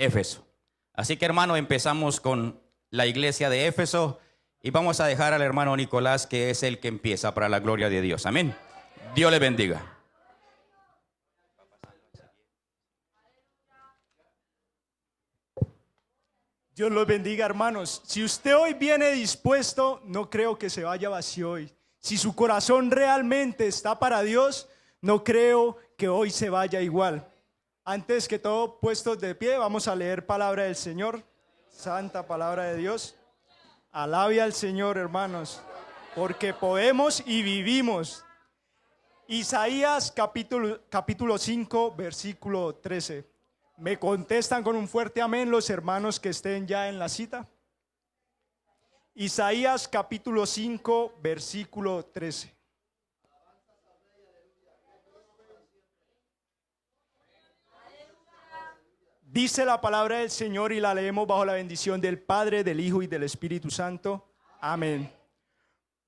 Éfeso. Así que, hermano, empezamos con la iglesia de Éfeso y vamos a dejar al hermano Nicolás, que es el que empieza, para la gloria de Dios. Amén. Dios le bendiga. Dios los bendiga, hermanos. Si usted hoy viene dispuesto, no creo que se vaya vacío hoy. Si su corazón realmente está para Dios, no creo que hoy se vaya igual. Antes que todo, puestos de pie, vamos a leer palabra del Señor, santa palabra de Dios. Alabe al Señor, hermanos, porque podemos y vivimos. Isaías capítulo 5, versículo 13. ¿Me contestan con un fuerte amén los hermanos que estén ya en la cita? Isaías capítulo 5, versículo 13. Dice la palabra del Señor y la leemos bajo la bendición del Padre, del Hijo y del Espíritu Santo. Amén.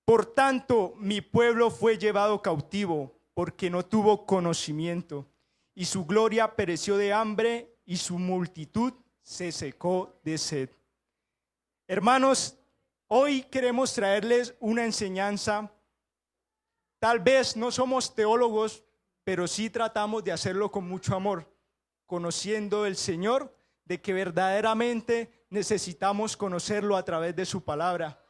Por tanto, mi pueblo fue llevado cautivo porque no tuvo conocimiento, y su gloria pereció de hambre y su multitud se secó de sed. Hermanos, hoy queremos traerles una enseñanza. Tal vez no somos teólogos, pero sí tratamos de hacerlo con mucho amor, conociendo el Señor, de que verdaderamente necesitamos conocerlo a través de su palabra.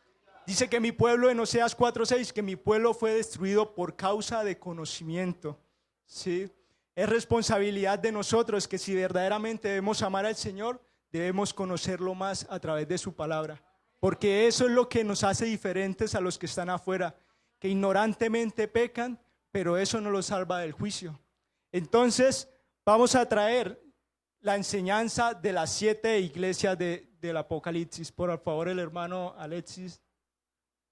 Dice que mi pueblo, en Oseas 4:6, que mi pueblo fue destruido por causa de conocimiento. ¿Sí? Es responsabilidad de nosotros que si verdaderamente debemos amar al Señor, debemos conocerlo más a través de su palabra. Porque eso es lo que nos hace diferentes a los que están afuera, que ignorantemente pecan, pero eso no los salva del juicio. Entonces, vamos a traer la enseñanza de las 7 iglesias del Apocalipsis. Por favor, el hermano Alexis.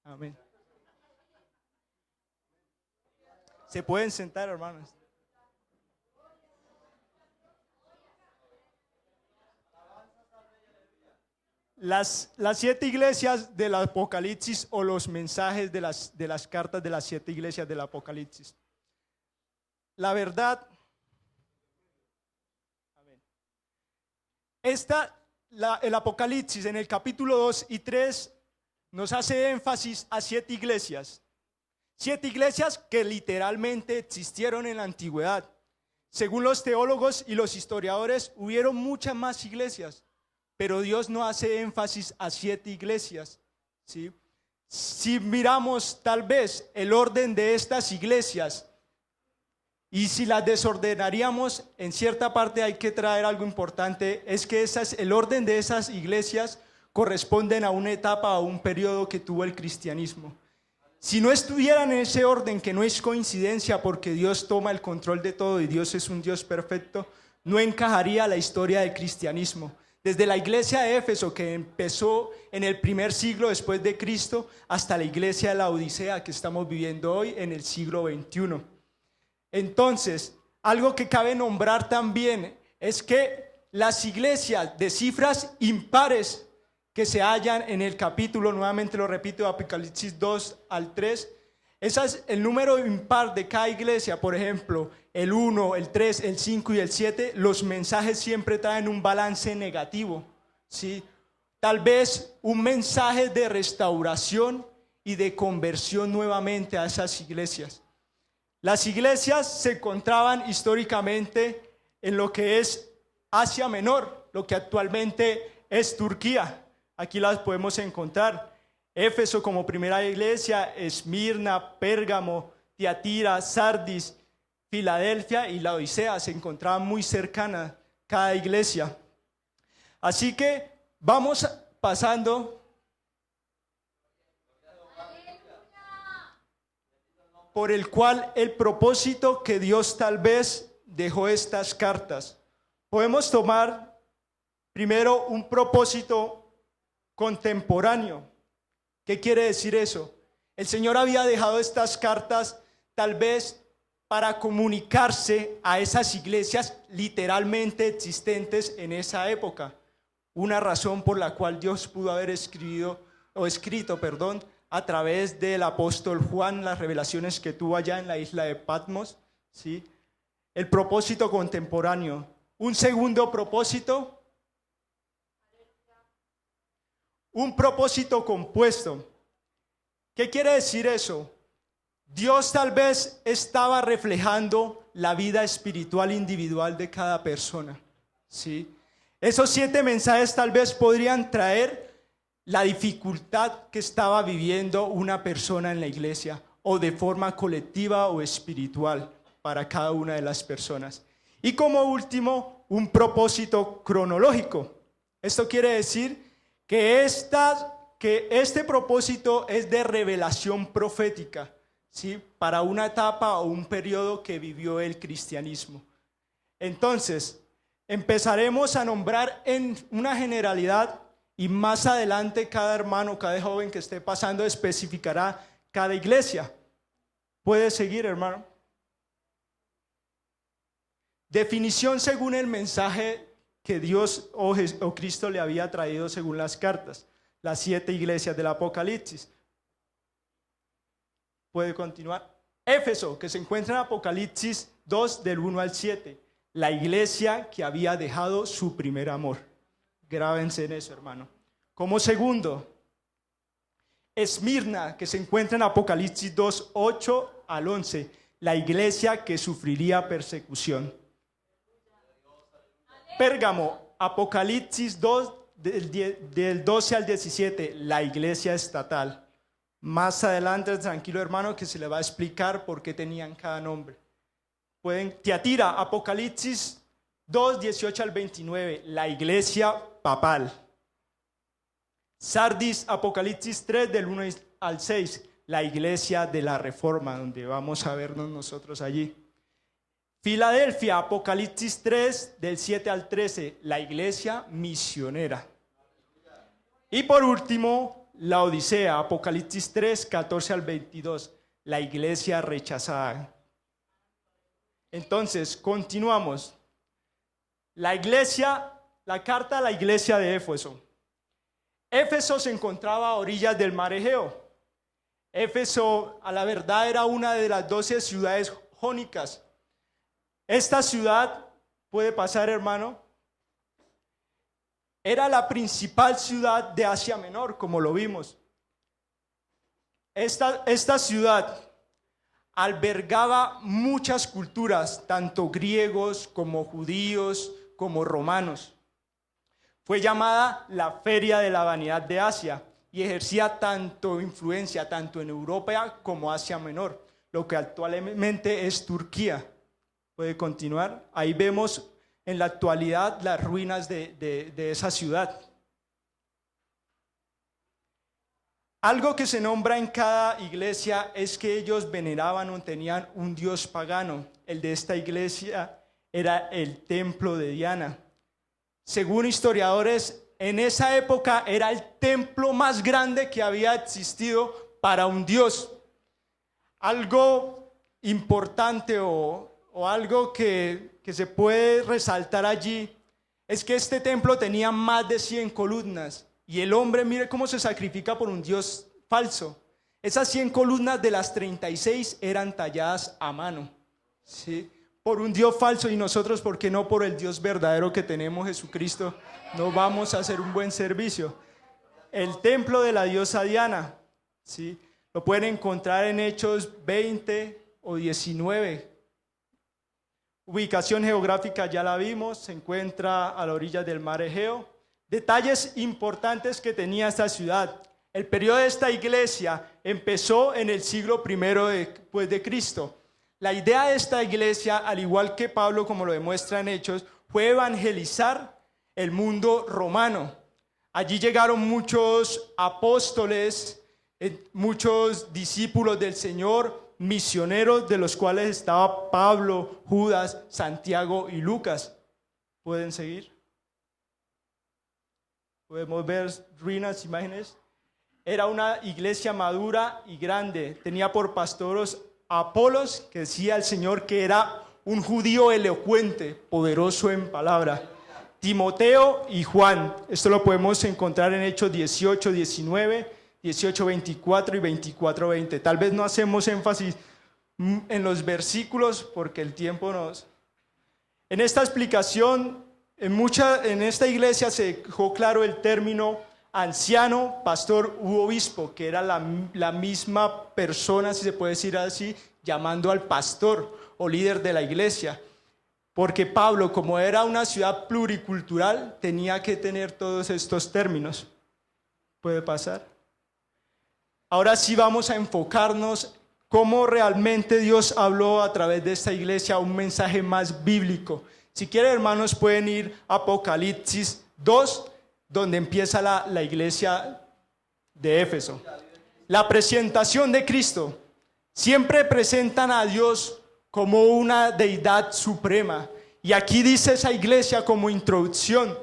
Amén. Se pueden sentar, hermanos. Las 7 iglesias del Apocalipsis, o los mensajes de las cartas de las 7 iglesias del Apocalipsis. La verdad, el Apocalipsis en el capítulo 2 y 3 nos hace énfasis a 7 iglesias. 7 iglesias que literalmente existieron en la antigüedad. Según los teólogos y los historiadores, hubieron muchas más iglesias, pero Dios no hace énfasis a 7 iglesias, ¿sí? Si miramos tal vez el orden de estas iglesias, y si las desordenaríamos, en cierta parte hay que traer algo importante, es que el orden de esas iglesias corresponden a una etapa, a un periodo que tuvo el cristianismo. Si no estuvieran en ese orden, que no es coincidencia porque Dios toma el control de todo y Dios es un Dios perfecto, no encajaría la historia del cristianismo. Desde la iglesia de Éfeso, que empezó en el primer siglo después de Cristo, hasta la iglesia de la Odisea que estamos viviendo hoy en el siglo XXI. Entonces, algo que cabe nombrar también es que las iglesias de cifras impares que se hallan en el capítulo, nuevamente lo repito, Apocalipsis 2 al 3, el número impar de cada iglesia, por ejemplo, el 1, el 3, el 5 y el 7, los mensajes siempre traen un balance negativo, ¿sí? Tal vez un mensaje de restauración y de conversión nuevamente a esas iglesias. Las iglesias se encontraban históricamente en lo que es Asia Menor, lo que actualmente es Turquía. Aquí las podemos encontrar. Éfeso como primera iglesia, Esmirna, Pérgamo, Tiatira, Sardis, Filadelfia y la Odisea se encontraban muy cercanas cada iglesia. Así que vamos pasando por el cual el propósito que Dios tal vez dejó estas cartas. Podemos tomar primero un propósito contemporáneo. ¿Qué quiere decir eso? El Señor había dejado estas cartas tal vez para comunicarse a esas iglesias literalmente existentes en esa época. Una razón por la cual Dios pudo haber escrito a través del apóstol Juan las revelaciones que tuvo allá en la isla de Patmos, ¿sí? El propósito contemporáneo. Un segundo propósito un propósito compuesto. ¿Qué quiere decir eso? Dios tal vez estaba reflejando la vida espiritual individual de cada persona, ¿sí? Esos 7 mensajes tal vez podrían traer la dificultad que estaba viviendo una persona en la iglesia, o de forma colectiva o espiritual para cada una de las personas. Y como último, un propósito cronológico. Esto quiere decir que este propósito es de revelación profética, ¿sí? Para una etapa o un periodo que vivió el cristianismo. Entonces, empezaremos a nombrar en una generalidad y más adelante cada hermano, cada joven que esté pasando especificará cada iglesia. ¿Puede seguir, hermano? Definición según el mensaje que Dios o Cristo le había traído según las cartas, las 7 iglesias del Apocalipsis. Puede continuar. Éfeso, que se encuentra en Apocalipsis 2 del 1 al 7, la iglesia que había dejado su primer amor. Grábense en eso, hermano. Como segundo, Esmirna, que se encuentra en Apocalipsis 2, 8 al 11, la iglesia que sufriría persecución. Pérgamo, Apocalipsis 2, del 12 al 17, la iglesia estatal. Más adelante, tranquilo hermano, que se le va a explicar por qué tenían cada nombre. Tiatira, Apocalipsis 2, 18 al 29, la iglesia papal. Sardis, Apocalipsis 3, del 1 al 6, la iglesia de la Reforma, donde vamos a vernos nosotros allí. Filadelfia, Apocalipsis 3, del 7 al 13, la iglesia misionera. Y por último, la Odisea, Apocalipsis 3, 14 al 22, la iglesia rechazada. Entonces, continuamos. La carta a la iglesia de Éfeso. Éfeso se encontraba a orillas del mar Egeo. Éfeso, a la verdad, era una de las 12 ciudades jónicas. Esta ciudad, puede pasar, hermano, era la principal ciudad de Asia Menor, como lo vimos. Esta ciudad albergaba muchas culturas, tanto griegos como judíos, como romanos. Fue llamada la Feria de la Vanidad de Asia y ejercía influencia tanto en Europa como Asia Menor, lo que actualmente es Turquía. Puede continuar. Ahí vemos en la actualidad las ruinas de esa ciudad. Algo que se nombra en cada iglesia es que ellos veneraban o tenían un dios pagano. El de esta iglesia era el templo de Diana. Según historiadores, en esa época era el templo más grande que había existido para un dios. Algo importante o algo que se puede resaltar allí es que este templo tenía más de 100 columnas y el hombre, mire cómo se sacrifica por un dios falso. Esas 100 columnas de las 36 eran talladas a mano, ¿sí? Por un dios falso, y nosotros, ¿por qué no por el Dios verdadero que tenemos, Jesucristo? No vamos a hacer un buen servicio. El templo de la diosa Diana, ¿sí? Lo pueden encontrar en Hechos 20 o 19. Ubicación geográfica ya la vimos, se encuentra a la orilla del mar Egeo. Detalles importantes que tenía esta ciudad. El periodo de esta iglesia empezó en el siglo I después de Cristo. La idea de esta iglesia, al igual que Pablo, como lo demuestra en Hechos, fue evangelizar el mundo romano. Allí llegaron muchos apóstoles, muchos discípulos del Señor, misioneros, de los cuales estaba Pablo, Judas, Santiago y Lucas. ¿Pueden seguir? Podemos ver ruinas, imágenes. Era una iglesia madura y grande. Tenía por pastores a Apolos, que decía el Señor que era un judío elocuente, poderoso en palabra. Timoteo y Juan. Esto lo podemos encontrar en Hechos 18, 19, 18, 24 y 24, 20. Tal vez no hacemos énfasis en los versículos porque el tiempo nos... En esta explicación, en esta iglesia se dejó claro el término anciano, pastor u obispo, que era la misma persona, si se puede decir así, llamando al pastor o líder de la iglesia. Porque Pablo, como era una ciudad pluricultural, tenía que tener todos estos términos. ¿Puede pasar? Ahora sí vamos a enfocarnos cómo realmente Dios habló a través de esta iglesia un mensaje más bíblico. Si quieren, hermanos, pueden ir a Apocalipsis 2, donde empieza la iglesia de Éfeso. La presentación de Cristo. Siempre presentan a Dios como una deidad suprema. Y aquí dice esa iglesia como introducción: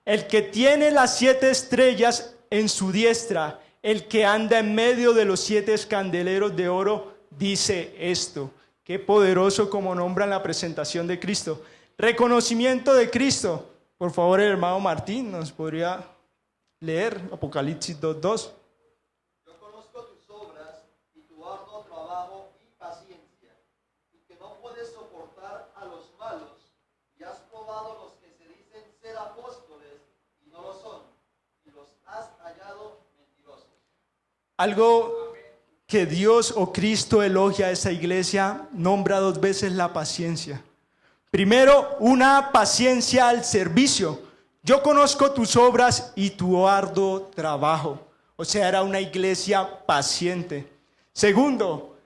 el que tiene las 7 estrellas en su diestra, el que anda en medio de los 7 candeleros de oro, dice esto. Qué poderoso como nombran la presentación de Cristo. Reconocimiento de Cristo. Por favor, el hermano Martín nos podría leer Apocalipsis 2:2. Yo conozco tus obras y tu arduo trabajo y paciencia, y que no puedes soportar a los malos, y has probado los que se dicen ser apóstoles y no lo son, y los has hallado mentirosos. Algo que Dios o Cristo elogia a esa iglesia, nombra 2 veces la paciencia. Primero, una paciencia al servicio. Yo conozco tus obras y tu arduo trabajo. O sea, era una iglesia paciente. Segundo,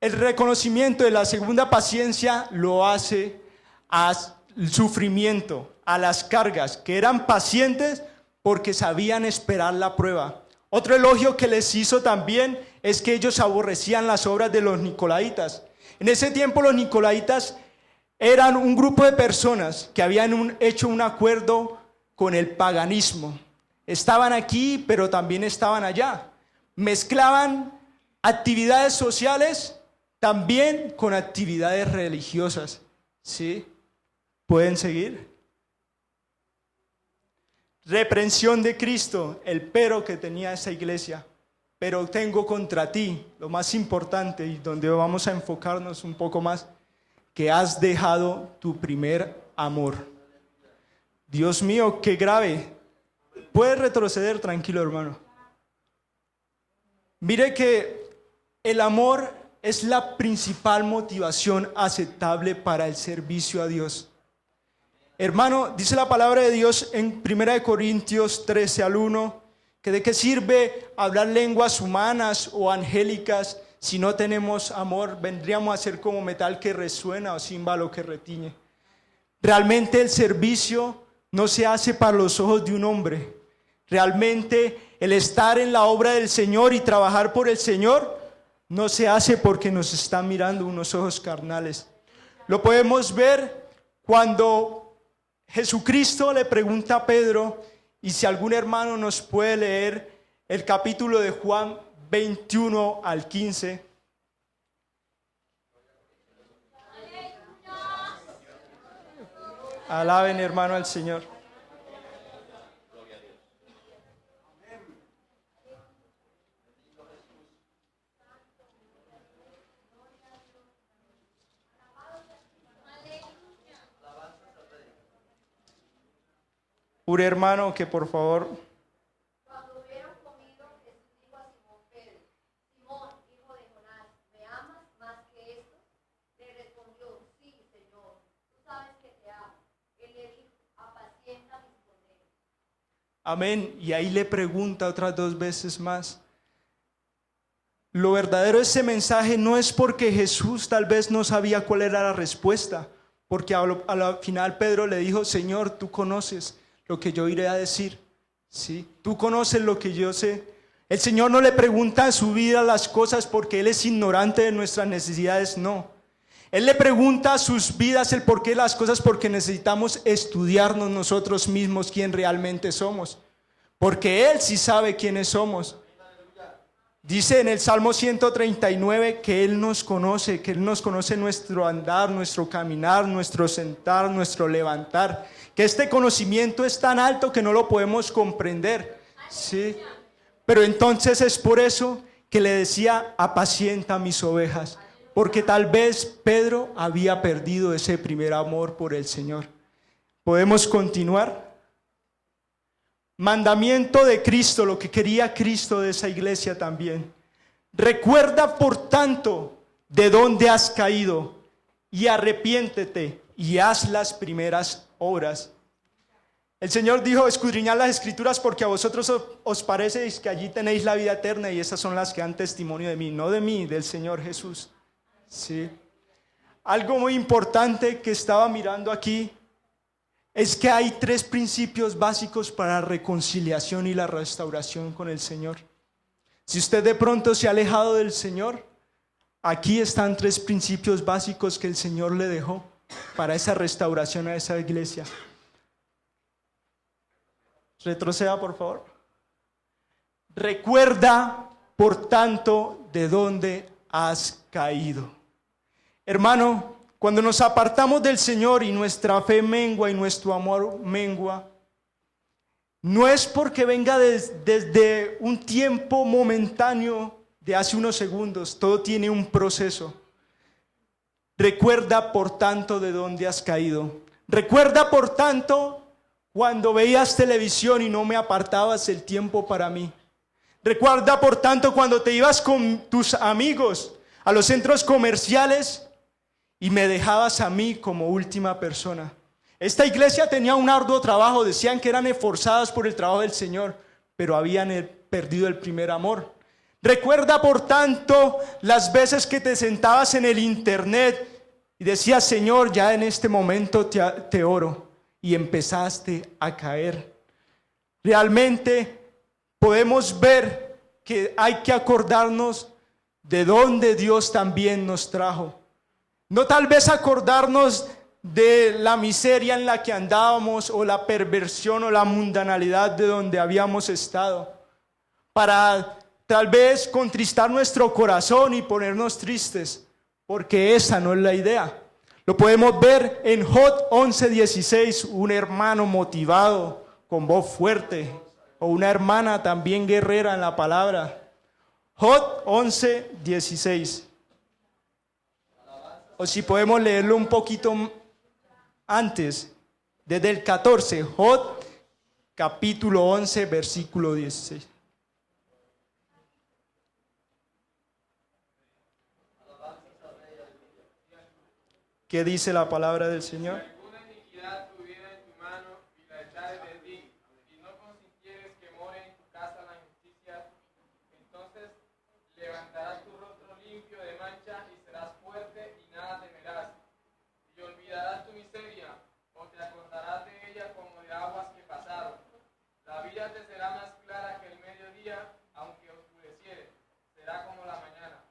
el reconocimiento de la segunda paciencia lo hace al sufrimiento, a las cargas, que eran pacientes porque sabían esperar la prueba. Otro elogio que les hizo también es que ellos aborrecían las obras de los nicolaitas. En ese tiempo los nicolaitas eran un grupo de personas que habían hecho un acuerdo con el paganismo. Estaban aquí, pero también estaban allá. Mezclaban actividades sociales también con actividades religiosas. ¿Sí? ¿Pueden seguir? Reprensión de Cristo, el pero que tenía esa iglesia. Pero tengo contra ti, lo más importante y donde vamos a enfocarnos un poco más, que has dejado tu primer amor. Dios mío, qué grave. Puedes retroceder, tranquilo, hermano. Mire que el amor es la principal motivación aceptable para el servicio a Dios. Hermano, dice la palabra de Dios en 1 Corintios 13:1, que de qué sirve hablar lenguas humanas o angélicas si no tenemos amor. Vendríamos a ser como metal que resuena o címbalo que retiñe. Realmente el servicio no se hace para los ojos de un hombre. Realmente el estar en la obra del Señor y trabajar por el Señor no se hace porque nos están mirando unos ojos carnales. Lo podemos ver cuando Jesucristo le pregunta a Pedro, y si algún hermano nos puede leer el capítulo de Juan 21 al 15. Alaben, hermano, al Señor. Un hermano que por favor. Cuando hubieron comido, Jesús dijo a Simón Pedro: Simón, hijo de Jonás, ¿me amas más que esto? Le respondió: sí, Señor, tú sabes que te amo. Él le dijo: apacienta mis corderos. Amén. Y ahí le pregunta otras 2 veces más. Lo verdadero de ese mensaje no es porque Jesús tal vez no sabía cuál era la respuesta, porque a la final Pedro le dijo: Señor, tú conoces lo que yo iré a decir, ¿sí? Tú conoces lo que yo sé. El Señor no le pregunta a su vida las cosas porque Él es ignorante de nuestras necesidades, no. Él le pregunta a sus vidas el porqué de las cosas porque necesitamos estudiarnos nosotros mismos quién realmente somos, porque Él sí sabe quiénes somos. Dice en el Salmo 139 que Él nos conoce, nuestro andar, nuestro caminar, nuestro sentar, nuestro levantar, que este conocimiento es tan alto que no lo podemos comprender, ¿sí? Pero entonces es por eso que le decía: apacienta mis ovejas, porque tal vez Pedro había perdido ese primer amor por el Señor. ¿Podemos continuar? mandamiento de Cristo, lo que quería Cristo de esa iglesia también. Recuerda, por tanto, de dónde has caído y arrepiéntete y haz las primeras obras. El Señor dijo: escudriñad las Escrituras, porque a vosotros os parece que allí tenéis la vida eterna, y esas son las que dan testimonio de mí, no de mí, del Señor Jesús. Sí. Algo muy importante que estaba mirando aquí es que hay 3 principios básicos para la reconciliación y la restauración con el Señor. Si usted de pronto se ha alejado del Señor, aquí están 3 principios básicos que el Señor le dejó para esa restauración a esa iglesia. Retroceda, por favor. Recuerda, por tanto, de dónde has caído. Hermano, cuando nos apartamos del Señor y nuestra fe mengua y nuestro amor mengua, no es porque venga desde un tiempo momentáneo de hace unos segundos. Todo tiene un proceso. Recuerda, por tanto, de dónde has caído. Recuerda, por tanto, cuando veías televisión y no me apartabas el tiempo para mí. Recuerda, por tanto, cuando te ibas con tus amigos a los centros comerciales y me dejabas a mí como última persona. Esta iglesia tenía un arduo trabajo, decían que eran esforzadas por el trabajo del Señor, pero habían perdido el primer amor. Recuerda, por tanto, las veces que te sentabas en el internet y decías: Señor, ya en este momento te oro, y empezaste a caer. Realmente podemos ver que hay que acordarnos de dónde Dios también nos trajo. No tal vez acordarnos de la miseria en la que andábamos, o la perversión o la mundanalidad de donde habíamos estado, para tal vez contristar nuestro corazón y ponernos tristes, porque esa no es la idea. Lo podemos ver en Job 11:16, un hermano motivado, con voz fuerte, o una hermana también guerrera en la palabra. Job 11:16. O si podemos leerlo un poquito antes, desde el 14, Job capítulo 11, versículo 16. ¿Qué dice la palabra del Señor? Si alguna iniquidad tuviera en tu mano y la echares de ti, y no consintieres que more en tu casa la injusticia, entonces levantarás tu rostro limpio de mancha y serás fuerte y nada temerás. Y olvidarás tu miseria, o te acordarás de ella como de aguas que pasaron. La vida te será más clara que el mediodía, aunque oscureciere, será como la mañana.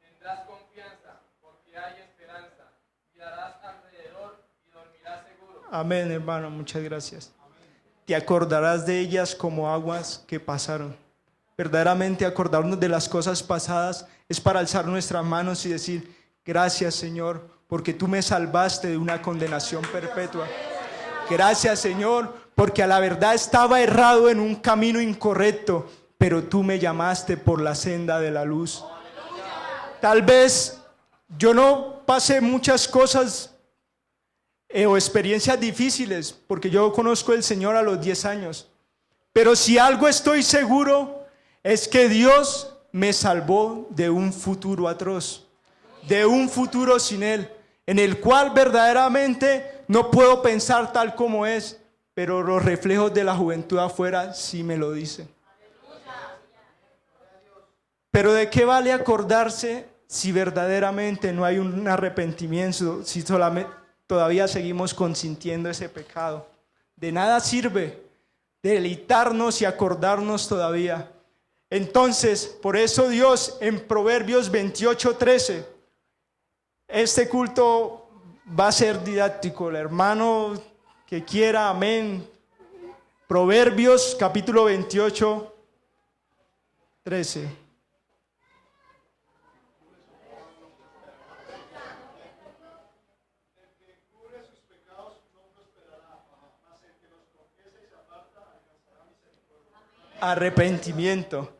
Tendrás confianza, porque hay esperanza. Mirarás alrededor y dormirás seguro. Amén, hermano, muchas gracias. Te acordarás de ellas como aguas que pasaron. Verdaderamente acordarnos de las cosas pasadas es para alzar nuestras manos y decir: gracias, Señor, porque tú me salvaste de una condenación perpetua. Gracias, Señor, porque a la verdad estaba errado en un camino incorrecto, pero tú me llamaste por la senda de la luz. Tal vez yo no pasé muchas cosas o experiencias difíciles, porque yo conozco al Señor a los 10 años. Pero si algo estoy seguro es que Dios me salvó de un futuro atroz, de un futuro sin Él, en el cual verdaderamente no puedo pensar tal como es, pero los reflejos de la juventud afuera sí me lo dicen. Pero ¿de qué vale acordarse si verdaderamente no hay un arrepentimiento, si solamente todavía seguimos consintiendo ese pecado? De nada sirve deleitarnos y acordarnos todavía. Entonces, por eso Dios en Proverbios 28:13, este culto va a ser didáctico. El hermano que quiera, amén. Proverbios capítulo 28:13. Arrepentimiento.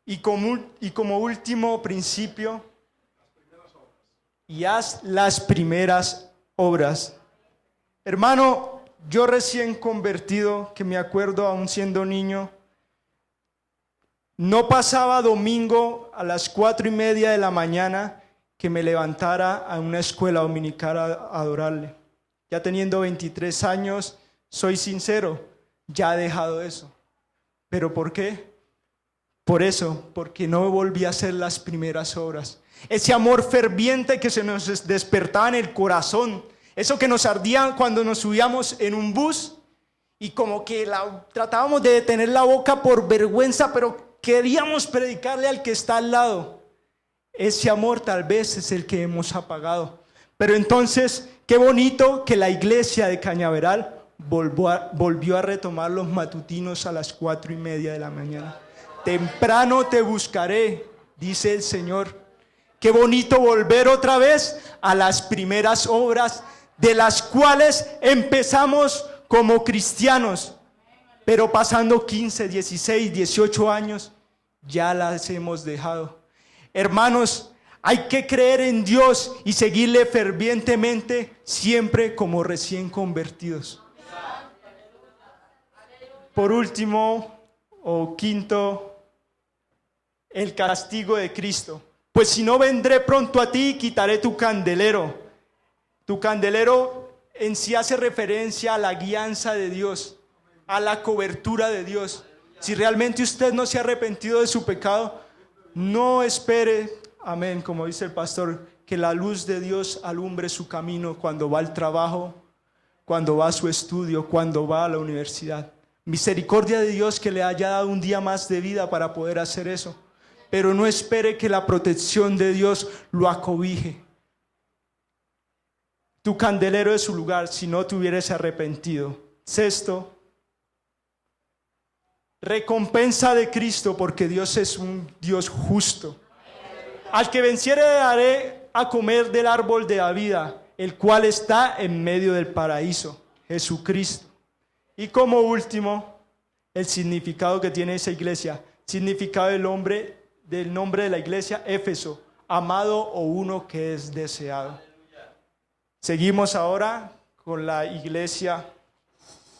Y como último principio, y haz las primeras obras. Hermano, Yo recién convertido, que me acuerdo aún siendo niño, no pasaba domingo a las 4:30 de la mañana que me levantara a una escuela dominical a adorarle. Ya teniendo 23 años, soy sincero, ya he dejado eso. ¿Pero por qué? Por eso, porque no volví a hacer las primeras obras. Ese amor ferviente que se nos despertaba en el corazón, eso que nos ardía cuando nos subíamos en un bus y como que tratábamos de detener la boca por vergüenza, pero queríamos predicarle al que está al lado. Ese amor tal vez es el que hemos apagado. Pero entonces, qué bonito que la iglesia de Cañaveral volvió a retomar los matutinos a las 4:30 de la mañana. Temprano te buscaré, dice el Señor. Qué bonito volver otra vez a las primeras obras de las cuales empezamos como cristianos, pero pasando 15, 16, 18 años, ya las hemos dejado. Hermanos, hay que creer en Dios y seguirle fervientemente siempre como recién convertidos. Por último, o quinto, el castigo de Cristo. Pues si no vendré pronto a ti, quitaré tu candelero. Tu candelero en sí hace referencia a la guianza de Dios, a la cobertura de Dios. Si realmente usted no se ha arrepentido de su pecado, no espere, amén, como dice el pastor, que la luz de Dios alumbre su camino cuando va al trabajo, cuando va a su estudio, cuando va a la universidad. Misericordia de Dios que le haya dado un día más de vida para poder hacer eso. Pero no espere que la protección de Dios lo acobije. Tu candelero es su lugar si no te hubieras arrepentido. Sexto, recompensa de Cristo, porque Dios es un Dios justo. Al que venciere daré a comer del árbol de la vida, el cual está en medio del paraíso, Jesucristo. Y como último, el significado que tiene esa iglesia, significado del nombre de la iglesia, Éfeso, amado o uno que es deseado. Seguimos ahora con la iglesia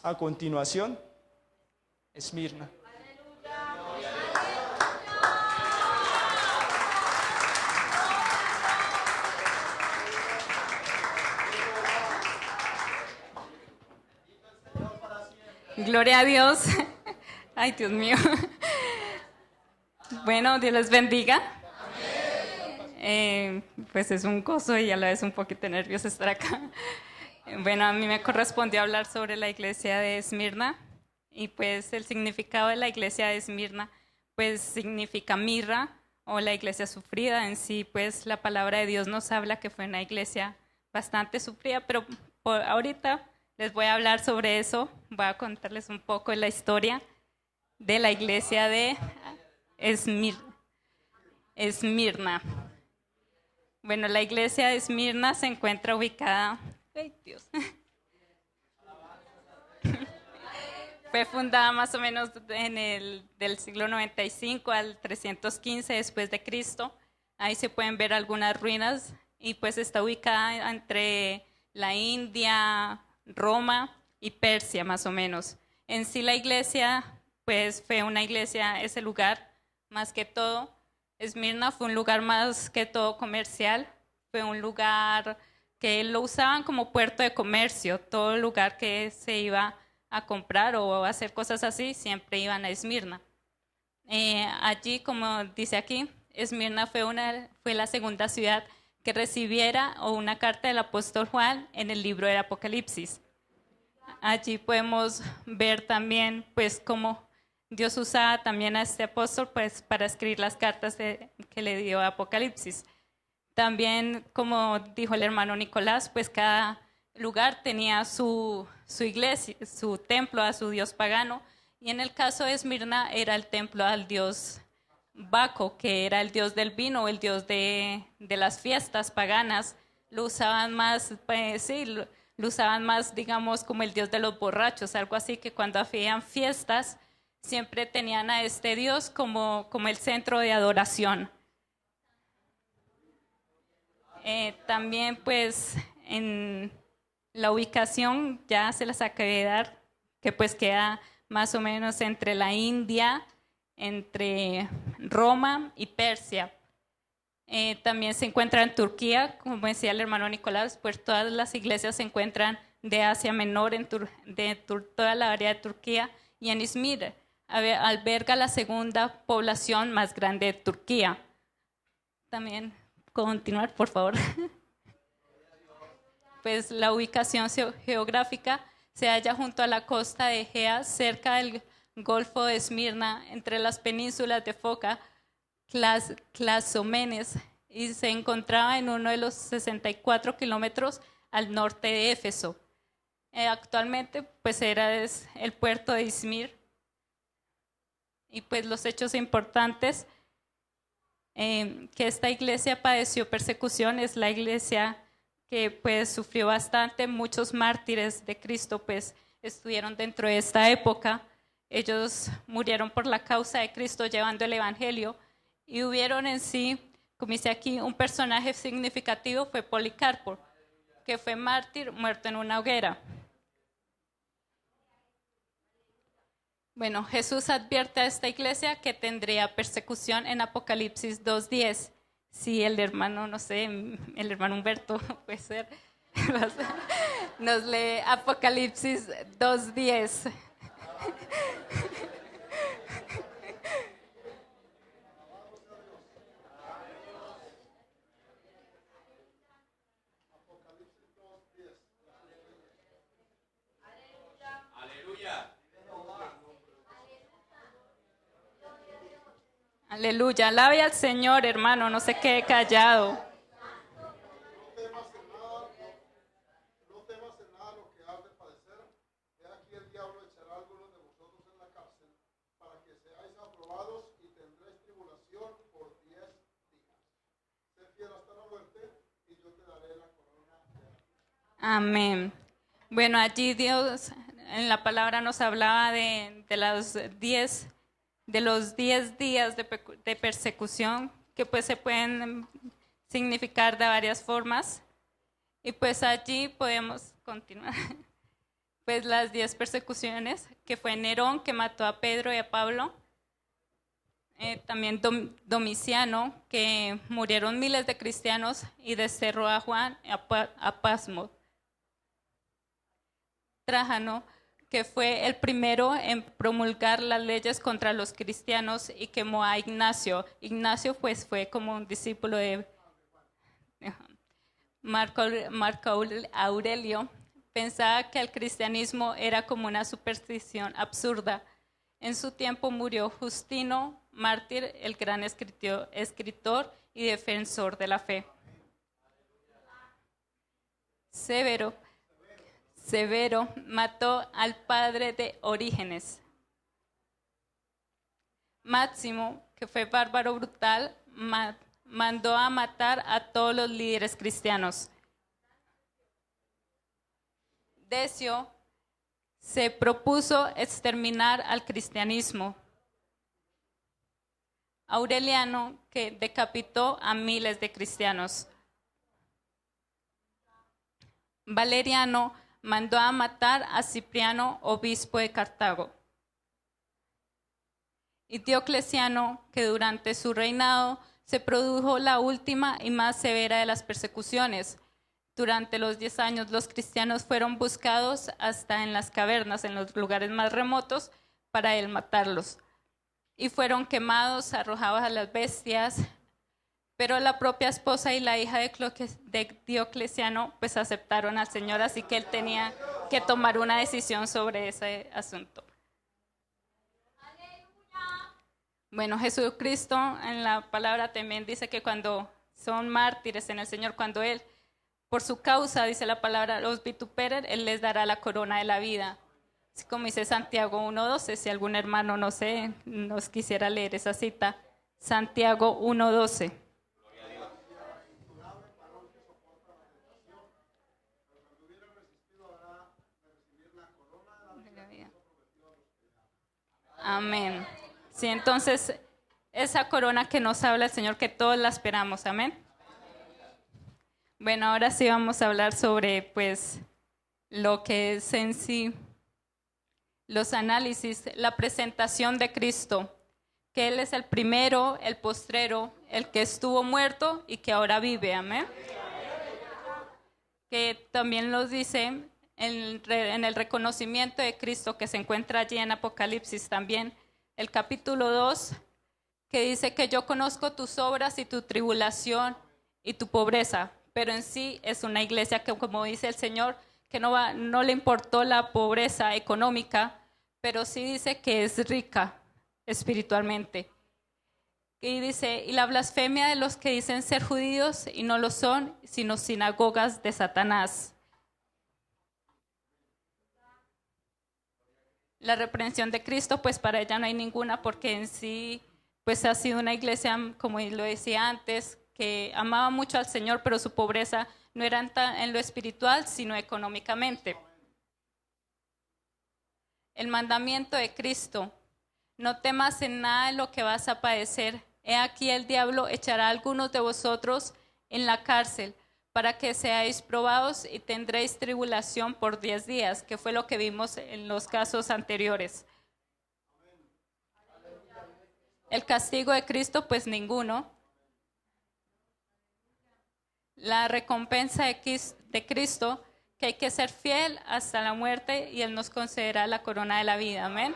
a continuación, Esmirna. Gloria a Dios. Ay, Dios mío. Bueno, Dios les bendiga. Pues es un gozo y a la vez un poquito nervioso estar acá. Bueno, a mí me correspondió hablar sobre la iglesia de Esmirna y pues el significado de la iglesia de Esmirna pues significa mirra o la iglesia sufrida. En sí pues la palabra de Dios nos habla que fue una iglesia bastante sufrida, pero ahorita les voy a hablar sobre eso. Voy a contarles un poco de la historia de la iglesia de Esmirna. Bueno, la iglesia de Esmirna se encuentra ubicada... ¡Ay, Dios! Fue fundada más o menos del siglo 95 al 315 después de Cristo. Ahí se pueden ver algunas ruinas y pues está ubicada entre la India, Roma y Persia más o menos. En sí la iglesia pues fue una iglesia, ese lugar más que todo. Esmirna fue un lugar más que todo comercial, fue un lugar que lo usaban como puerto de comercio. Todo lugar que se iba a comprar o a hacer cosas así, siempre iban a Esmirna. Allí, como dice aquí, Esmirna fue la segunda ciudad que recibiera una carta del apóstol Juan en el libro del Apocalipsis. Allí podemos ver también pues cómo Dios usaba también a este apóstol pues para escribir las cartas que le dio Apocalipsis. También, como dijo el hermano Nicolás, pues cada lugar tenía su iglesia, su templo a su dios pagano, y en el caso de Esmirna era el templo al dios Baco, que era el dios del vino, el dios de las fiestas paganas. Lo usaban más, pues, sí, lo usaban más, digamos, como el dios de los borrachos, algo así, que cuando hacían fiestas siempre tenían a este dios como el centro de adoración. También, pues, en La ubicación ya se las acabé de dar, que pues queda más o menos entre la India, entre Roma y Persia. También se encuentra en Turquía, como decía el hermano Nicolás, pues todas las iglesias se encuentran de Asia Menor, toda la área de Turquía, y en Izmir alberga la segunda población más grande de Turquía. También, continuar, por favor. Pues la ubicación geográfica se halla junto a la costa de Egea, cerca del Golfo de Esmirna, entre las penínsulas de Foca, Clazómenes, y se encontraba en uno de los 64 kilómetros al norte de Éfeso. Actualmente pues es el puerto de Izmir. Y pues los hechos importantes que esta iglesia padeció persecución, es la iglesia que pues sufrió bastante. Muchos mártires de Cristo pues estuvieron dentro de esta época. Ellos murieron por la causa de Cristo llevando el evangelio, y hubieron en sí, como dice aquí, un personaje significativo fue Policarpo, que fue mártir muerto en una hoguera. Bueno, Jesús advierte a esta iglesia que tendría persecución en Apocalipsis 2:10. Si el hermano, no sé, el hermano Humberto puede ser, nos lee Apocalipsis 2:10. Aleluya, alabe al Señor, hermano, no se quede callado. No temas en nada lo que has de padecer. He aquí el diablo echará a algunos de vosotros en la cárcel para que seáis aprobados y tendréis tribulación por 10 días. Sé fiel hasta la muerte y yo te daré la corona de la vida. Amén. Bueno, allí Dios en la palabra nos hablaba de los 10 días de persecución, que pues se pueden significar de varias formas. Y pues allí podemos continuar. Pues las 10 persecuciones, que fue Nerón, que mató a Pedro y a Pablo. También Domiciano, que murieron miles de cristianos y desterró a Juan a Pasmo. Trajano, que fue el primero en promulgar las leyes contra los cristianos y quemó a Ignacio. Ignacio pues fue como un discípulo de Marco Aurelio. Pensaba que el cristianismo era como una superstición absurda. En su tiempo murió Justino, mártir, el gran escritor y defensor de la fe. Severo mató al padre de Orígenes. Máximo, que fue bárbaro brutal, mandó a matar a todos los líderes cristianos. Decio se propuso exterminar al cristianismo. Aureliano, que decapitó a miles de cristianos. Valeriano mandó a matar a Cipriano, obispo de Cartago. Y Diocleciano, que durante su reinado se produjo la última y más severa de las persecuciones. Durante los 10 años los cristianos fueron buscados hasta en las cavernas, en los lugares más remotos, para él matarlos. Y fueron quemados, arrojados a las bestias. Pero la propia esposa y la hija de Diocleciano pues aceptaron al Señor, así que él tenía que tomar una decisión sobre ese asunto. Bueno, Jesucristo en la palabra también dice que cuando son mártires en el Señor, cuando Él, por su causa, dice la palabra, los vituperen, Él les dará la corona de la vida. Así como dice Santiago 1:12, si algún hermano, no sé, nos quisiera leer esa cita. Santiago 1:12. Amén. Sí, entonces, esa corona que nos habla el Señor, que todos la esperamos. Amén. Bueno, ahora sí vamos a hablar sobre, pues, lo que es en sí los análisis, la presentación de Cristo, que Él es el primero, el postrero, el que estuvo muerto y que ahora vive, amén. Que también nos dice en el reconocimiento de Cristo que se encuentra allí en Apocalipsis también, el capítulo 2, que dice que yo conozco tus obras y tu tribulación y tu pobreza, pero en sí es una iglesia que, como dice el Señor, que no le importó la pobreza económica, pero sí dice que es rica espiritualmente. Y dice, y la blasfemia de los que dicen ser judíos y no lo son, sino sinagogas de Satanás. La reprensión de Cristo, pues para ella no hay ninguna, porque en sí, pues ha sido una iglesia, como lo decía antes, que amaba mucho al Señor, pero su pobreza no era en lo espiritual, sino económicamente. El mandamiento de Cristo, no temas en nada de lo que vas a padecer. He aquí el diablo echará a algunos de vosotros en la cárcel para que seáis probados y tendréis tribulación por 10 días, que fue lo que vimos en los casos anteriores. El castigo de Cristo, pues ninguno. La recompensa de Cristo, que hay que ser fiel hasta la muerte y Él nos concederá la corona de la vida. Amén.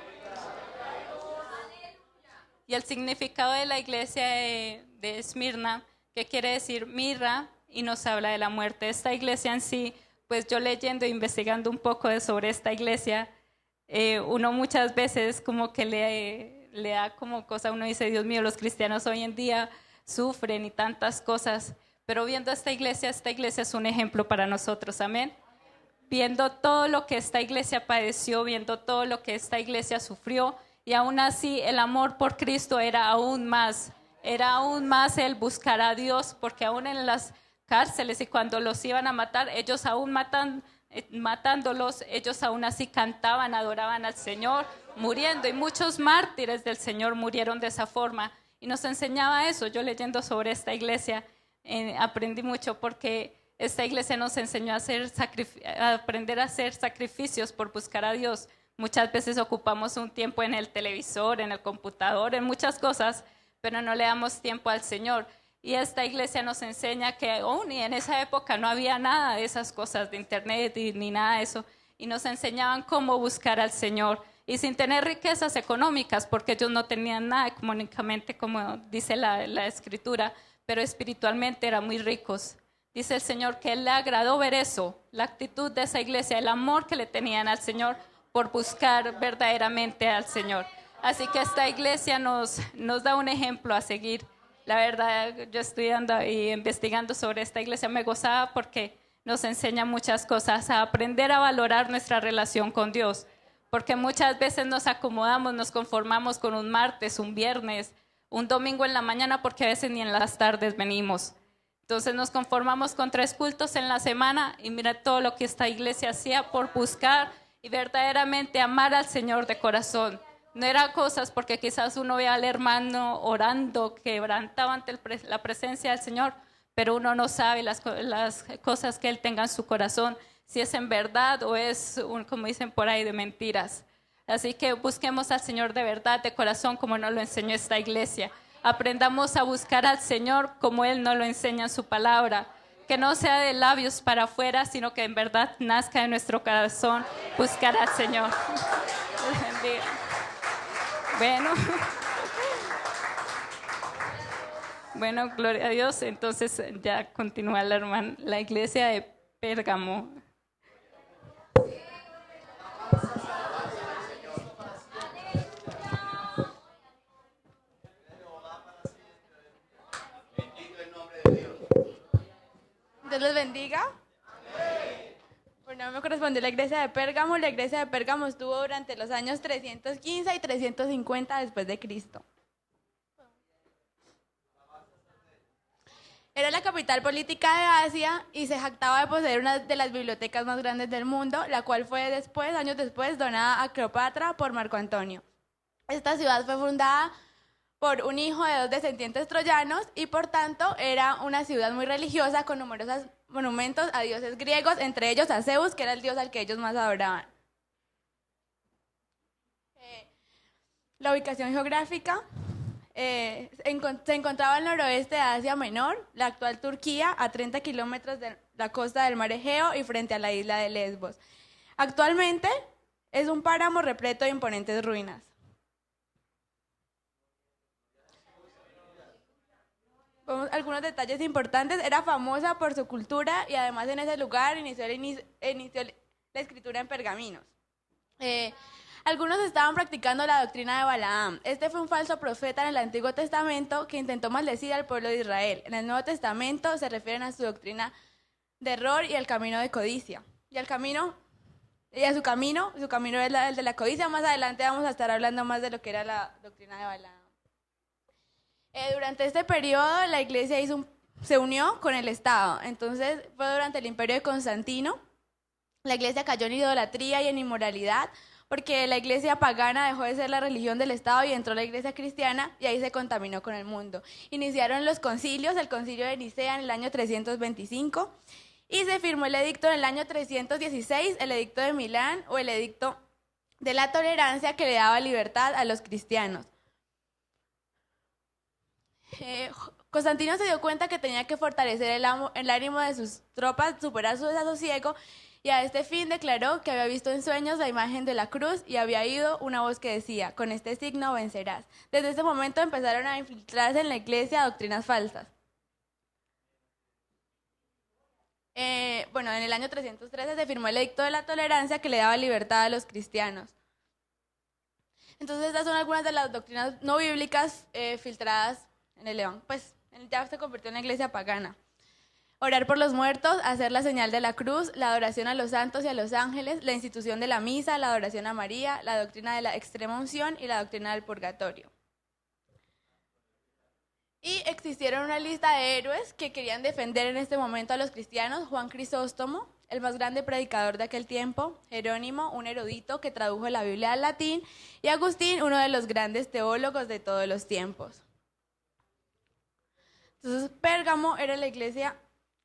Y el significado de la iglesia de Esmirna, que quiere decir mirra, y nos habla de la muerte. Esta iglesia en sí, pues yo leyendo e investigando un poco sobre esta iglesia, uno muchas veces como que le da como cosa, uno dice, Dios mío, los cristianos hoy en día sufren y tantas cosas, pero viendo esta iglesia es un ejemplo para nosotros, amén. Viendo todo lo que esta iglesia padeció, viendo todo lo que esta iglesia sufrió, y aún así el amor por Cristo era aún más el buscar a Dios, porque aún en las cárceles y cuando los iban a matar, ellos aún matándolos, ellos aún así cantaban, adoraban al Señor, muriendo, y muchos mártires del Señor murieron de esa forma, y nos enseñaba eso. Yo leyendo sobre esta iglesia aprendí mucho, porque esta iglesia nos enseñó a aprender a hacer sacrificios por buscar a Dios. Muchas veces ocupamos un tiempo en el televisor, en el computador, en muchas cosas, pero no le damos tiempo al Señor. Y esta iglesia nos enseña que aún y en esa época no había nada de esas cosas de internet ni nada de eso. Y nos enseñaban cómo buscar al Señor. Y sin tener riquezas económicas, porque ellos no tenían nada económicamente, como dice la Escritura, pero espiritualmente eran muy ricos. Dice el Señor que Él le agradó ver eso, la actitud de esa iglesia, el amor que le tenían al Señor por buscar verdaderamente al Señor. Así que esta iglesia nos da un ejemplo a seguir. La verdad, yo estudiando y investigando sobre esta iglesia me gozaba porque nos enseña muchas cosas, a aprender a valorar nuestra relación con Dios. Porque muchas veces nos acomodamos, nos conformamos con un martes, un viernes, un domingo en la mañana, porque a veces ni en las tardes venimos. Entonces nos conformamos con 3 cultos en la semana y mira todo lo que esta iglesia hacía por buscar y verdaderamente amar al Señor de corazón. No era cosas porque quizás uno ve al hermano orando, quebrantado ante la presencia del Señor, pero uno no sabe las cosas que Él tenga en su corazón, si es en verdad o es, como dicen por ahí, de mentiras. Así que busquemos al Señor de verdad, de corazón, como nos lo enseñó esta iglesia. Aprendamos a buscar al Señor como Él nos lo enseña en su palabra. Que no sea de labios para afuera, sino que en verdad nazca de nuestro corazón buscar al Señor. Dios bendiga. Bueno, gloria a Dios. Entonces ya continúa la iglesia de Pérgamo. Dios les bendiga. Bueno, me corresponde la iglesia de Pérgamo. La iglesia de Pérgamo estuvo durante los años 315 y 350 después de Cristo. Era la capital política de Asia y se jactaba de poseer una de las bibliotecas más grandes del mundo, la cual fue años después, donada a Cleopatra por Marco Antonio. Esta ciudad fue fundada por un hijo de 2 descendientes troyanos y por tanto era una ciudad muy religiosa con numerosas monumentos a dioses griegos, entre ellos a Zeus, que era el dios al que ellos más adoraban. La ubicación geográfica se encontraba al noroeste de Asia Menor, la actual Turquía, a 30 kilómetros de la costa del mar Egeo y frente a la isla de Lesbos. Actualmente es un páramo repleto de imponentes ruinas. Algunos detalles importantes: era famosa por su cultura y además en ese lugar inició la escritura en pergaminos. Algunos estaban practicando la doctrina de Balaam. Este fue un falso profeta en el Antiguo Testamento que intentó maldecir al pueblo de Israel. En el Nuevo Testamento se refieren a su doctrina de error y al camino de codicia. Y a su camino es el de la codicia. Más adelante vamos a estar hablando más de lo que era la doctrina de Balaam. Durante este periodo la iglesia se unió con el Estado. Entonces fue durante el imperio de Constantino. La iglesia cayó en idolatría y en inmoralidad, porque la iglesia pagana dejó de ser la religión del Estado y entró la iglesia cristiana, y ahí se contaminó con el mundo. Iniciaron los concilios, el concilio de Nicea en el año 325, y se firmó el edicto en el año 316, el edicto de Milán, o el edicto de la tolerancia, que le daba libertad a los cristianos. Constantino se dio cuenta que tenía que fortalecer el ánimo de sus tropas, superar su desasosiego, y a este fin declaró que había visto en sueños la imagen de la cruz y había oído una voz que decía: con este signo vencerás. Desde ese momento empezaron a infiltrarse en la iglesia doctrinas falsas. En el año 313 se firmó el edicto de la tolerancia, que le daba libertad a los cristianos. Entonces estas son algunas de las doctrinas no bíblicas filtradas en el Evangelio. Pues ya se convirtió en la iglesia pagana. Orar por los muertos, hacer la señal de la cruz, la adoración a los santos y a los ángeles, la institución de la misa, la adoración a María, la doctrina de la extrema unción y la doctrina del purgatorio. Y existieron una lista de héroes que querían defender en este momento a los cristianos: Juan Crisóstomo, el más grande predicador de aquel tiempo; Jerónimo, un erudito que tradujo la Biblia al latín; y Agustín, uno de los grandes teólogos de todos los tiempos. Entonces, Pérgamo era la iglesia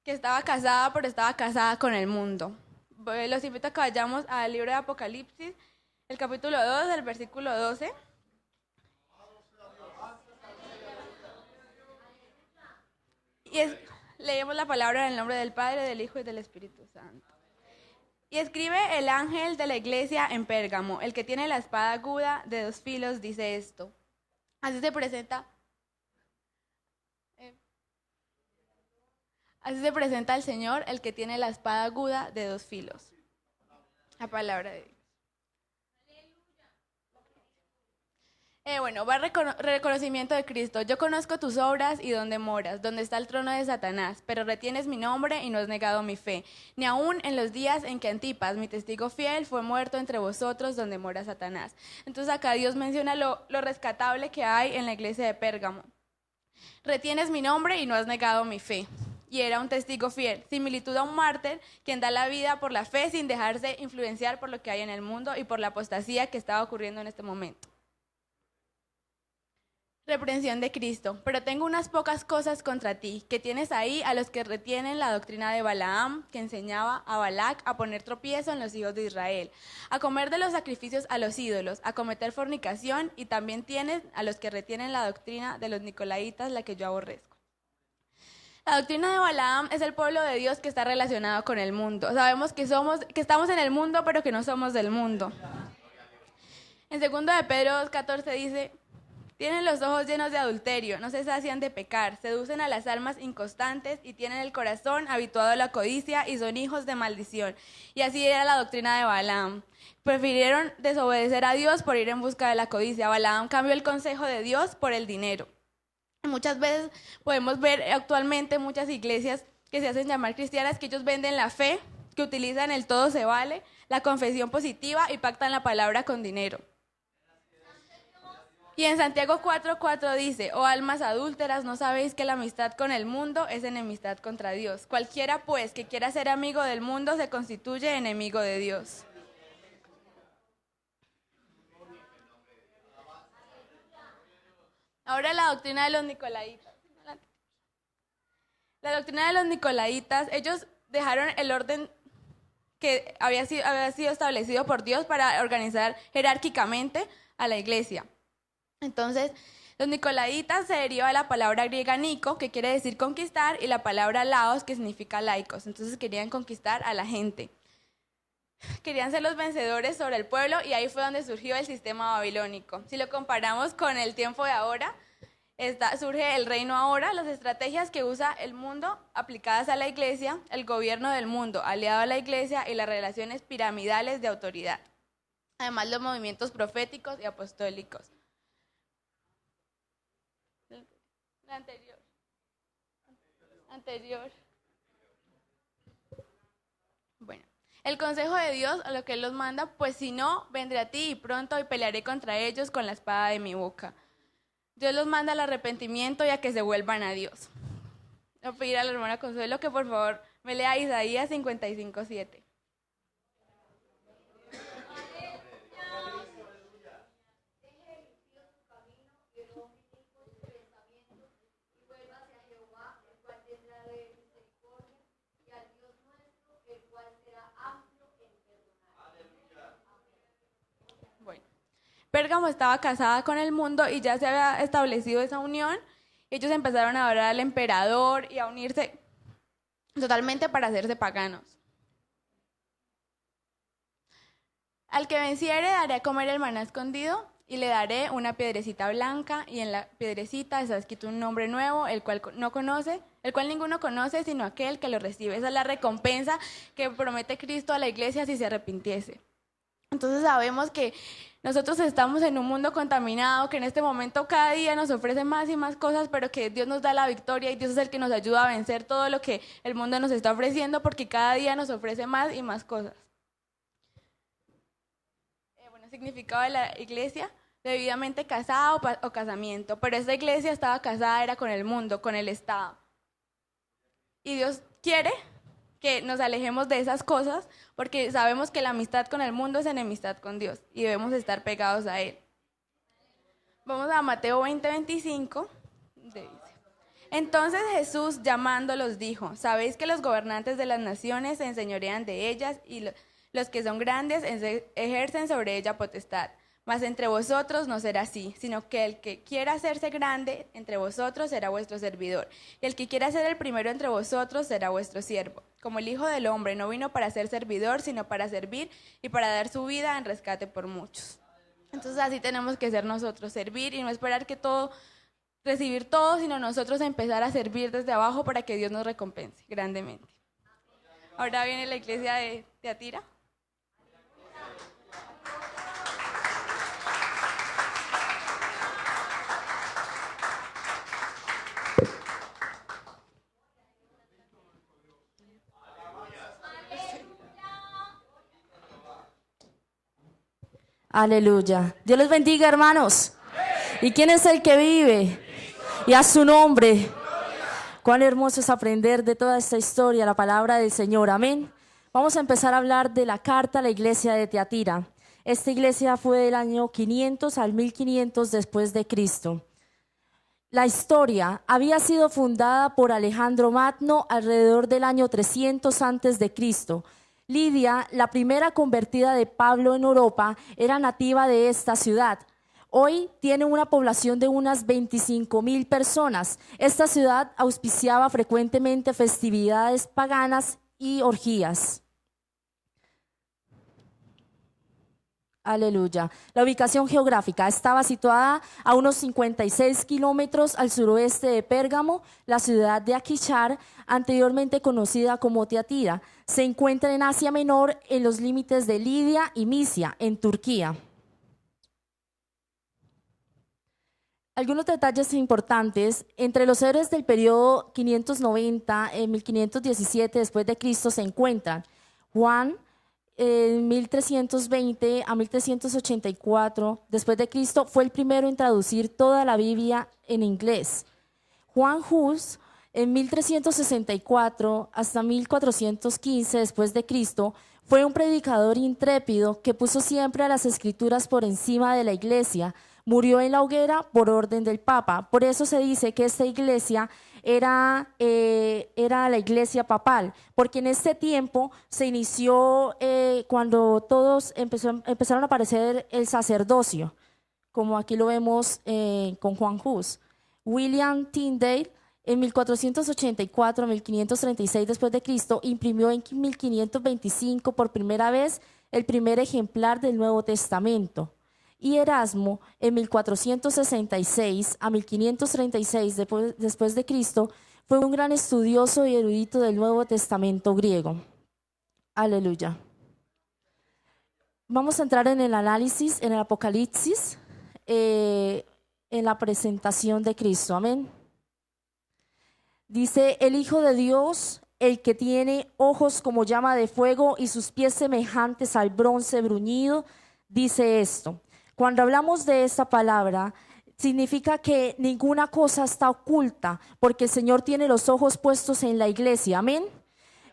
que estaba casada, pero estaba casada con el mundo. Los invito a que vayamos al libro de Apocalipsis, el capítulo 2, el versículo 12. Leemos la palabra en el nombre del Padre, del Hijo y del Espíritu Santo. Y escribe el ángel de la iglesia en Pérgamo: el que tiene la espada aguda de 2 filos dice esto. Así se presenta el Señor, el que tiene la espada aguda de 2 filos. La palabra de Dios. Va reconocimiento de Cristo. Yo conozco tus obras y dónde moras, donde está el trono de Satanás, pero retienes mi nombre y no has negado mi fe, ni aun en los días en que Antipas, mi testigo fiel, fue muerto entre vosotros, donde mora Satanás. Entonces acá Dios menciona lo rescatable que hay en la iglesia de Pérgamo. Retienes mi nombre y no has negado mi fe. Y era un testigo fiel, similitud a un mártir, quien da la vida por la fe sin dejarse influenciar por lo que hay en el mundo y por la apostasía que estaba ocurriendo en este momento. Reprensión de Cristo. Pero tengo unas pocas cosas contra ti, que tienes ahí a los que retienen la doctrina de Balaam, que enseñaba a Balac a poner tropiezo en los hijos de Israel, a comer de los sacrificios a los ídolos, a cometer fornicación, y también tienes a los que retienen la doctrina de los nicolaitas, la que yo aborrezco. La doctrina de Balaam es el pueblo de Dios que está relacionado con el mundo. Sabemos que estamos en el mundo, pero que no somos del mundo. En 2 de Pedro 2:14 dice: tienen los ojos llenos de adulterio, no se sacian de pecar, seducen a las almas inconstantes y tienen el corazón habituado a la codicia y son hijos de maldición. Y así era la doctrina de Balaam. Prefirieron desobedecer a Dios por ir en busca de la codicia. Balaam cambió el consejo de Dios por el dinero. Muchas veces podemos ver actualmente muchas iglesias que se hacen llamar cristianas, que ellos venden la fe, que utilizan el todo se vale, la confesión positiva y pactan la palabra con dinero. Y en Santiago 4:4 dice: oh almas adúlteras, ¿no sabéis que la amistad con el mundo es enemistad contra Dios? Cualquiera pues que quiera ser amigo del mundo se constituye enemigo de Dios. Ahora la doctrina de los nicolaitas. La doctrina de los nicolaitas, ellos dejaron el orden que había sido establecido por Dios para organizar jerárquicamente a la iglesia. Entonces, los nicolaitas se deriva de la palabra griega nico, que quiere decir conquistar, y la palabra laos, que significa laicos. Entonces querían conquistar a la gente. Querían ser los vencedores sobre el pueblo, y ahí fue donde surgió el sistema babilónico. Si lo comparamos con el tiempo de ahora, surge el reino ahora, las estrategias que usa el mundo aplicadas a la iglesia, el gobierno del mundo aliado a la iglesia y las relaciones piramidales de autoridad. Además, los movimientos proféticos y apostólicos. La anterior. Bueno, el consejo de Dios, a lo que Él los manda, pues si no, vendré a ti y pronto y pelearé contra ellos con la espada de mi boca. Dios los manda al arrepentimiento y a que se vuelvan a Dios. Voy a pedir a la hermana Consuelo que por favor me lea Isaías 55:7. Pérgamo estaba casada con el mundo y ya se había establecido esa unión. Ellos empezaron a adorar al emperador y a unirse totalmente para hacerse paganos. Al que venciere daré a comer el maná escondido y le daré una piedrecita blanca, y en la piedrecita está escrito un nombre nuevo, el cual ninguno conoce sino aquel que lo recibe. Esa es la recompensa que promete Cristo a la iglesia si se arrepintiese. Entonces sabemos que nosotros estamos en un mundo contaminado, que en este momento cada día nos ofrece más y más cosas, pero que Dios nos da la victoria y Dios es el que nos ayuda a vencer todo lo que el mundo nos está ofreciendo, porque cada día nos ofrece más y más cosas. Significado de la iglesia, debidamente casada o casamiento, pero esta iglesia estaba casada, era con el mundo, con el Estado. Y Dios quiere que nos alejemos de esas cosas, porque sabemos que la amistad con el mundo es enemistad con Dios y debemos estar pegados a Él. Vamos a Mateo 20:25. Entonces Jesús, llamándolos, dijo: sabéis que los gobernantes de las naciones se enseñorean de ellas y los que son grandes ejercen sobre ella potestad. Mas entre vosotros no será así, sino que el que quiera hacerse grande entre vosotros será vuestro servidor, y el que quiera ser el primero entre vosotros será vuestro siervo. Como el Hijo del Hombre no vino para ser servidor, sino para servir y para dar su vida en rescate por muchos. Entonces así tenemos que ser nosotros, servir y no esperar que recibir todo, sino nosotros empezar a servir desde abajo para que Dios nos recompense grandemente. Ahora viene la iglesia de Tiatira. Aleluya. Dios les bendiga, hermanos. ¿Y quién es el que vive? Y a su nombre. Cuán hermoso es aprender de toda esta historia, la palabra del Señor. Amén. Vamos a empezar a hablar de la carta a la iglesia de Tiatira. Esta iglesia fue del año 500 al 1500 después de Cristo. La historia había sido fundada por Alejandro Magno alrededor del año 300 antes de Cristo. Lidia, la primera convertida de Pablo en Europa, era nativa de esta ciudad. Hoy tiene una población de unas 25,000 personas. Esta ciudad auspiciaba frecuentemente festividades paganas y orgías. Aleluya. La ubicación geográfica estaba situada a unos 56 kilómetros al suroeste de Pérgamo. La ciudad de Akhichar, anteriormente conocida como Tiatira, se encuentra en Asia Menor, en los límites de Lidia y Misia, en Turquía. Algunos detalles importantes: entre los héroes del periodo 590 en 1517 después de Cristo se encuentran Juan, en 1320 a 1384 después de Cristo, fue el primero en traducir toda la Biblia en inglés. Juan Hus, en 1364 hasta 1415 después de Cristo, fue un predicador intrépido que puso siempre a las escrituras por encima de la iglesia. Murió en la hoguera por orden del Papa. Por eso se dice que esta iglesia era la iglesia papal, porque en este tiempo se inició cuando todos empezaron a aparecer el sacerdocio, como aquí lo vemos con Juan Hus. William Tyndale en 1484 a 1536 después de Cristo imprimió en 1525 por primera vez el primer ejemplar del Nuevo Testamento. Y Erasmo en 1466 a 1536 después de Cristo fue un gran estudioso y erudito del Nuevo Testamento griego. Aleluya. Vamos a entrar en el análisis, en el Apocalipsis, en la presentación de Cristo. Amén. Dice, el Hijo de Dios, el que tiene ojos como llama de fuego y sus pies semejantes al bronce bruñido, dice esto. Cuando hablamos de esta palabra, significa que ninguna cosa está oculta, porque el Señor tiene los ojos puestos en la iglesia. Amén.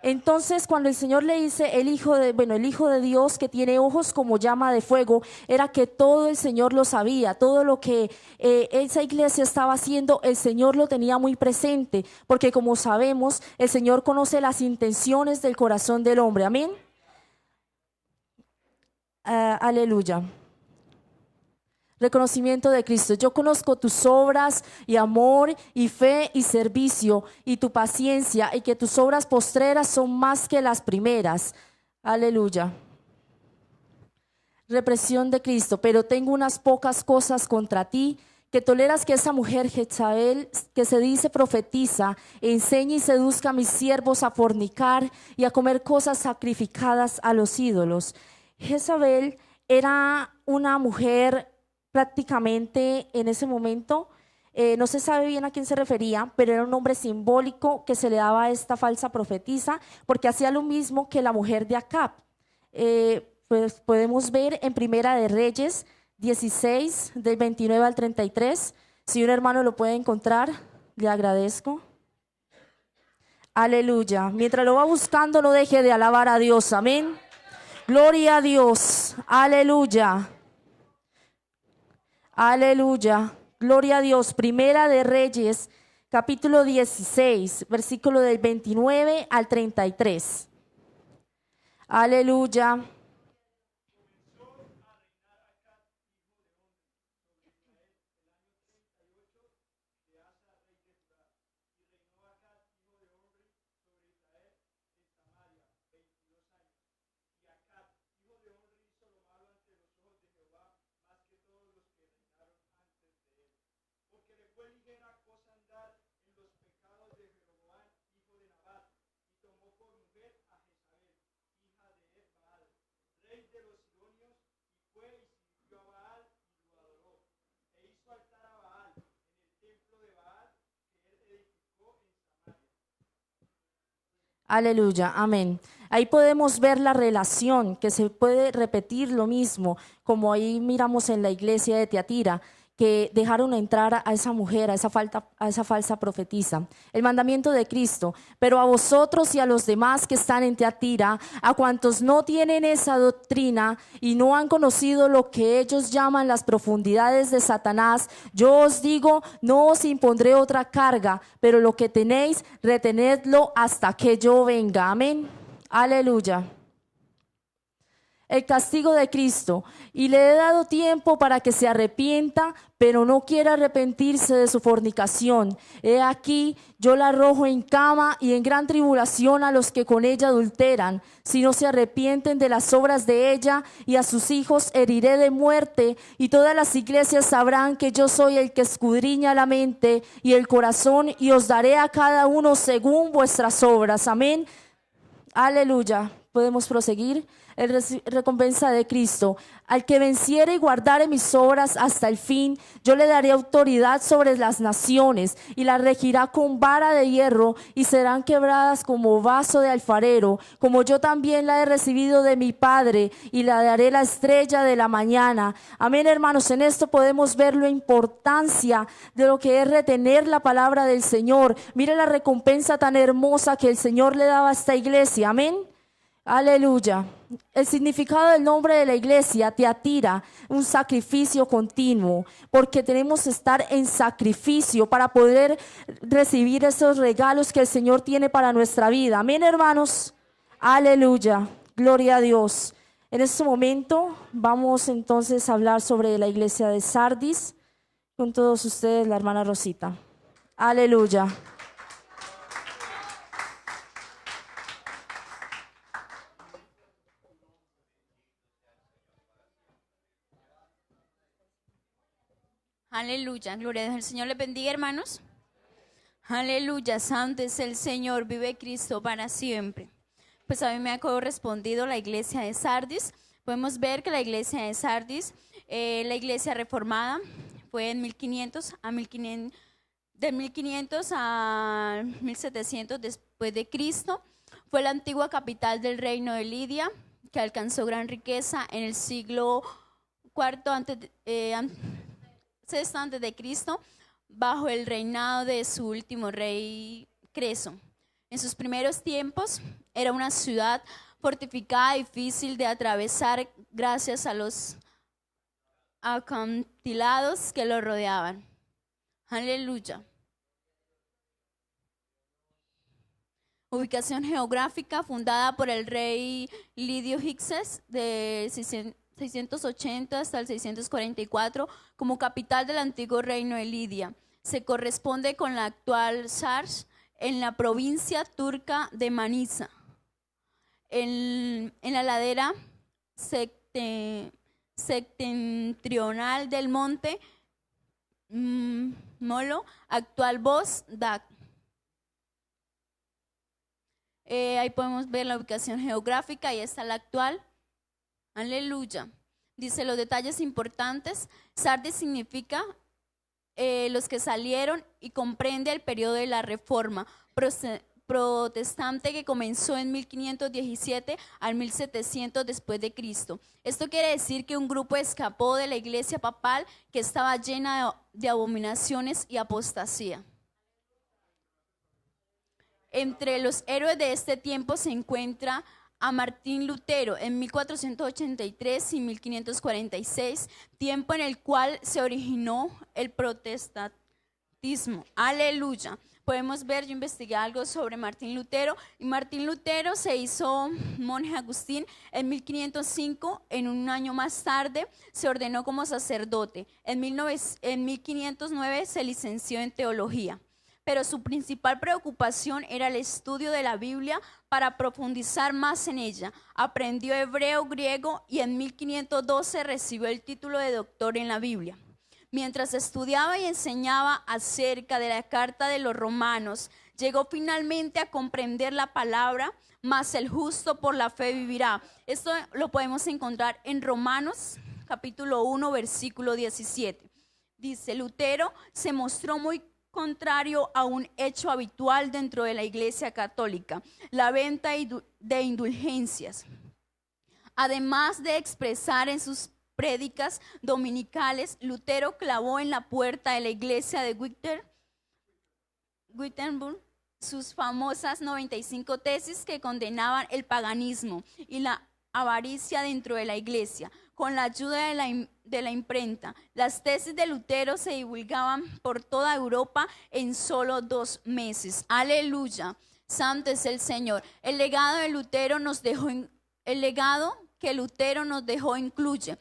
Entonces, cuando el Señor le dice el Hijo de Dios que tiene ojos como llama de fuego, era que todo el Señor lo sabía, todo lo que esa iglesia estaba haciendo, el Señor lo tenía muy presente, porque como sabemos, el Señor conoce las intenciones del corazón del hombre. Amén. Aleluya. Reconocimiento de Cristo. Yo conozco tus obras y amor y fe y servicio y tu paciencia y que tus obras postreras son más que las primeras. Aleluya. Represión de Cristo. Pero tengo unas pocas cosas contra ti, que toleras que esa mujer Jezabel, que se dice profetiza, enseñe y seduzca a mis siervos a fornicar y a comer cosas sacrificadas a los ídolos. Jezabel era una mujer prácticamente en ese momento, no se sabe bien a quién se refería, pero era un nombre simbólico que se le daba a esta falsa profetisa, porque hacía lo mismo que la mujer de Acab. Pues podemos ver en Primera de Reyes 16, del 29 al 33. Si un hermano lo puede encontrar, le agradezco. Aleluya. Mientras lo va buscando, no deje de alabar a Dios. Amén. Gloria a Dios. Aleluya. Aleluya, gloria a Dios. Primera de Reyes, capítulo 16, versículo del 29 al 33. Aleluya. Aleluya, amén. Ahí podemos ver la relación, que se puede repetir lo mismo, como ahí miramos en la iglesia de Tiatira, que dejaron entrar a esa mujer, a esa falsa profetisa. El mandamiento de Cristo, pero a vosotros y a los demás que están en Tiatira, a cuantos no tienen esa doctrina y no han conocido lo que ellos llaman las profundidades de Satanás, yo os digo, no os impondré otra carga, pero lo que tenéis, retenedlo hasta que yo venga. Amén. Aleluya. El castigo de Cristo, y le he dado tiempo para que se arrepienta, pero no quiere arrepentirse de su fornicación. He aquí, yo la arrojo en cama y en gran tribulación a los que con ella adulteran, si no se arrepienten de las obras de ella, y a sus hijos heriré de muerte, y todas las iglesias sabrán que yo soy el que escudriña la mente y el corazón, y os daré a cada uno según vuestras obras. Amén. Aleluya. Podemos proseguir. Recompensa de Cristo. Al que venciere y guardare mis obras hasta el fin, yo le daré autoridad sobre las naciones y las regirá con vara de hierro y serán quebradas como vaso de alfarero, como yo también la he recibido de mi Padre y la daré la estrella de la mañana. Amén, hermanos. En esto podemos ver la importancia de lo que es retener la palabra del Señor. Mire la recompensa tan hermosa que el Señor le daba a esta iglesia. Amén. Aleluya. el significado del nombre de la iglesia, Tiatira, un sacrificio continuo, porque tenemos que estar en sacrificio para poder recibir esos regalos que el Señor tiene para nuestra vida. Amén, hermanos. Aleluya. Gloria a Dios. En este momento vamos entonces a hablar sobre la iglesia de Sardis. Con todos ustedes, la hermana Rosita. Aleluya. Aleluya, gloria a Dios. El Señor les bendiga, hermanos. Aleluya, santo es el Señor, vive Cristo para siempre. Pues a mí me ha correspondido la iglesia de Sardis. Podemos ver que la iglesia de Sardis, la iglesia reformada, fue en 1500 a 1500, de 1500 a 1700 después de Cristo. Fue la antigua capital del reino de Lidia, que alcanzó gran riqueza en el siglo IV sexto antes de Cristo, bajo el reinado de su último rey Creso. En sus primeros tiempos era una ciudad fortificada, difícil de atravesar gracias a los acantilados que lo rodeaban. Aleluya. Ubicación geográfica fundada por el rey Lidio Hicses de 680 hasta el 644 como capital del antiguo reino de Lidia. Se corresponde con la actual Sars en la provincia turca de Manisa. En la ladera septentrional del monte Molo, actual Bos Dak. Ahí podemos ver la ubicación geográfica y está la actual. Aleluya. Dice los detalles importantes. Sardis significa los que salieron y comprende el periodo de la Reforma protestante que comenzó en 1517 al 1700 después de Cristo. Esto quiere decir que un grupo escapó de la iglesia papal que estaba llena de abominaciones y apostasía. Entre los héroes de este tiempo se encuentra a Martín Lutero en 1483 y 1546, tiempo en el cual se originó el protestantismo. Aleluya. Podemos ver, yo investigué algo sobre Martín Lutero, y Martín Lutero se hizo monje agustín en 1505, en un año más tarde se ordenó como sacerdote. En 1509 se licenció en teología. Pero su principal preocupación era el estudio de la Biblia para profundizar más en ella. Aprendió hebreo, griego y en 1512 recibió el título de doctor en la Biblia. Mientras estudiaba y enseñaba acerca de la carta de los romanos, llegó finalmente a comprender la palabra, mas el justo por la fe vivirá. Esto lo podemos encontrar en Romanos capítulo 1, versículo 17. Dice, Lutero se mostró muy contrario a un hecho habitual dentro de la Iglesia Católica, la venta de indulgencias. Además de expresar en sus prédicas dominicales, Lutero clavó en la puerta de la iglesia de Wittenberg sus famosas 95 tesis que condenaban el paganismo y la avaricia dentro de la iglesia. Con la ayuda de la imprenta, las tesis de Lutero se divulgaban por toda Europa en solo 2 meses. Aleluya, santo es el Señor. El legado que Lutero nos dejó incluye: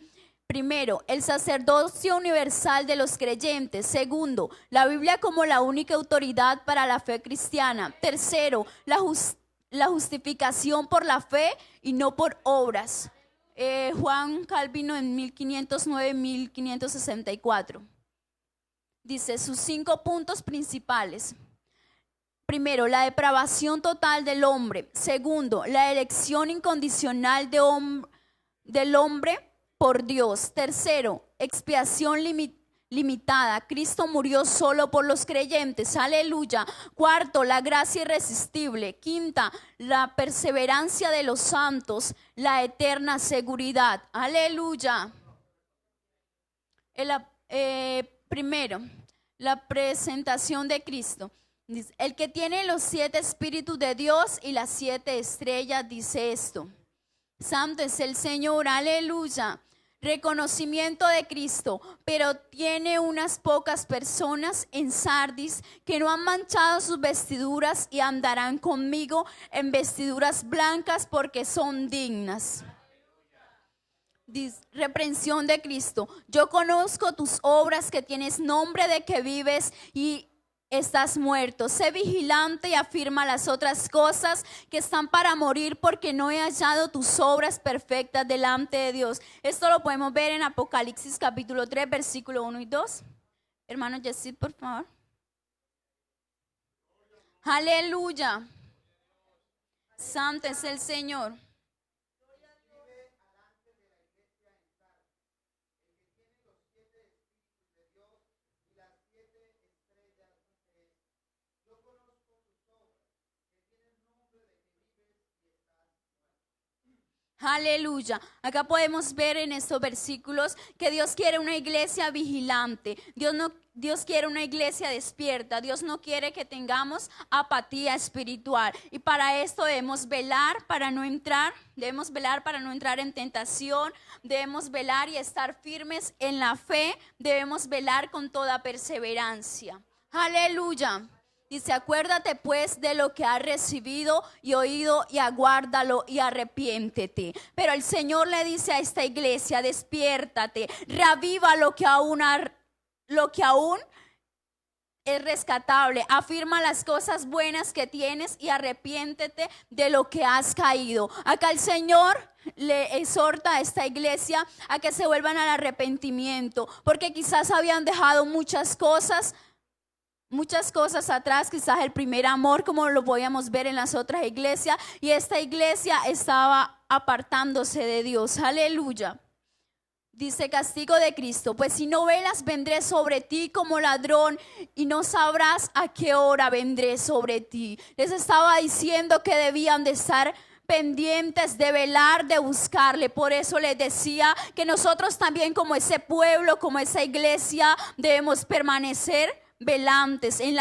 primero, el sacerdocio universal de los creyentes. Segundo, la Biblia como la única autoridad para la fe cristiana. Tercero, la justificación por la fe y no por obras. Juan Calvino en 1509-1564. Dice sus 5 puntos principales. Primero, la depravación total del hombre. Segundo, la elección incondicional del hombre por Dios. Tercero, expiación limitada. Cristo murió solo por los creyentes. Aleluya. Cuarto, la gracia irresistible. Quinta, la perseverancia de los santos. La eterna seguridad. Aleluya. Primero, la presentación de Cristo. El que tiene los 7 espíritus de Dios y las 7 estrellas dice esto. Santo es el Señor, aleluya. Reconocimiento de Cristo, pero tiene unas pocas personas en Sardis que no han manchado sus vestiduras y andarán conmigo en vestiduras blancas porque son dignas. Reprensión de Cristo. Yo conozco tus obras, que tienes nombre de que vives y estás muerto. Sé vigilante y afirma las otras cosas que están para morir, porque no he hallado tus obras perfectas delante de Dios. Esto lo podemos ver en Apocalipsis capítulo 3, versículo 1 y 2. Hermano Yesid, por favor. Aleluya. Santo es el Señor. Aleluya. Acá podemos ver en estos versículos que Dios quiere una iglesia vigilante. Dios quiere una iglesia despierta. Dios no quiere que tengamos apatía espiritual. Y para esto debemos velar para no entrar en tentación. Debemos velar y estar firmes en la fe. Debemos velar con toda perseverancia. Aleluya. Dice, acuérdate pues de lo que has recibido y oído y aguárdalo y arrepiéntete. Pero el Señor le dice a esta iglesia, despiértate, reaviva lo que aún es rescatable. Afirma las cosas buenas que tienes y arrepiéntete de lo que has caído. Acá el Señor le exhorta a esta iglesia a que se vuelvan al arrepentimiento, porque quizás habían dejado muchas cosas atrás, quizás el primer amor, como lo podíamos ver en las otras iglesias, y esta iglesia estaba apartándose de Dios. Aleluya. Dice, castigo de Cristo, pues si no velas, vendré sobre ti como ladrón y no sabrás a qué hora vendré sobre ti. Les estaba diciendo que debían de estar pendientes, de velar, de buscarle. Por eso les decía que nosotros también, como ese pueblo, como esa iglesia, debemos permanecer velantes en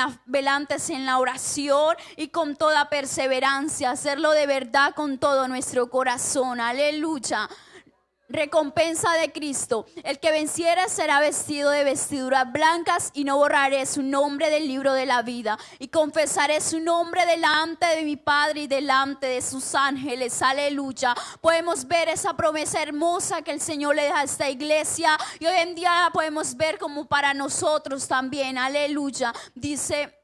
la oración y con toda perseverancia, hacerlo de verdad con todo nuestro corazón. Aleluya. Recompensa de Cristo. El que venciera será vestido de vestiduras blancas, y no borraré su nombre del libro de la vida, y confesaré su nombre delante de mi Padre y delante de sus ángeles. Aleluya. Podemos ver esa promesa hermosa que el Señor le da a esta iglesia, y hoy en día podemos ver como para nosotros también. Aleluya. Dice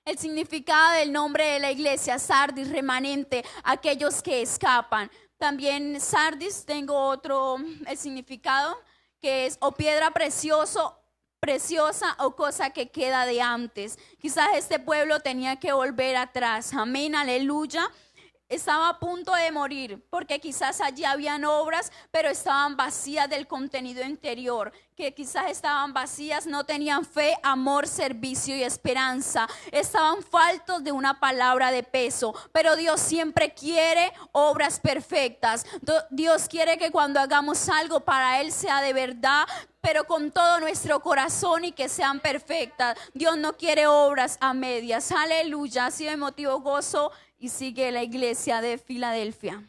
el significado del nombre de la iglesia: Sardis, remanente, aquellos que escapan. También Sardis, tengo otro, el significado, que es o piedra preciosa o cosa que queda de antes. Quizás este pueblo tenía que volver atrás. Amén, aleluya. Estaba a punto de morir, porque quizás allí habían obras, pero estaban vacías del contenido interior, que quizás estaban vacías, no tenían fe, amor, servicio y esperanza. Estaban faltos de una palabra de peso, pero Dios siempre quiere obras perfectas. Dios quiere que cuando hagamos algo para Él sea de verdad, pero con todo nuestro corazón, y que sean perfectas. Dios no quiere obras a medias. Aleluya. Ha sido de motivo gozo. Y sigue la iglesia de Filadelfia.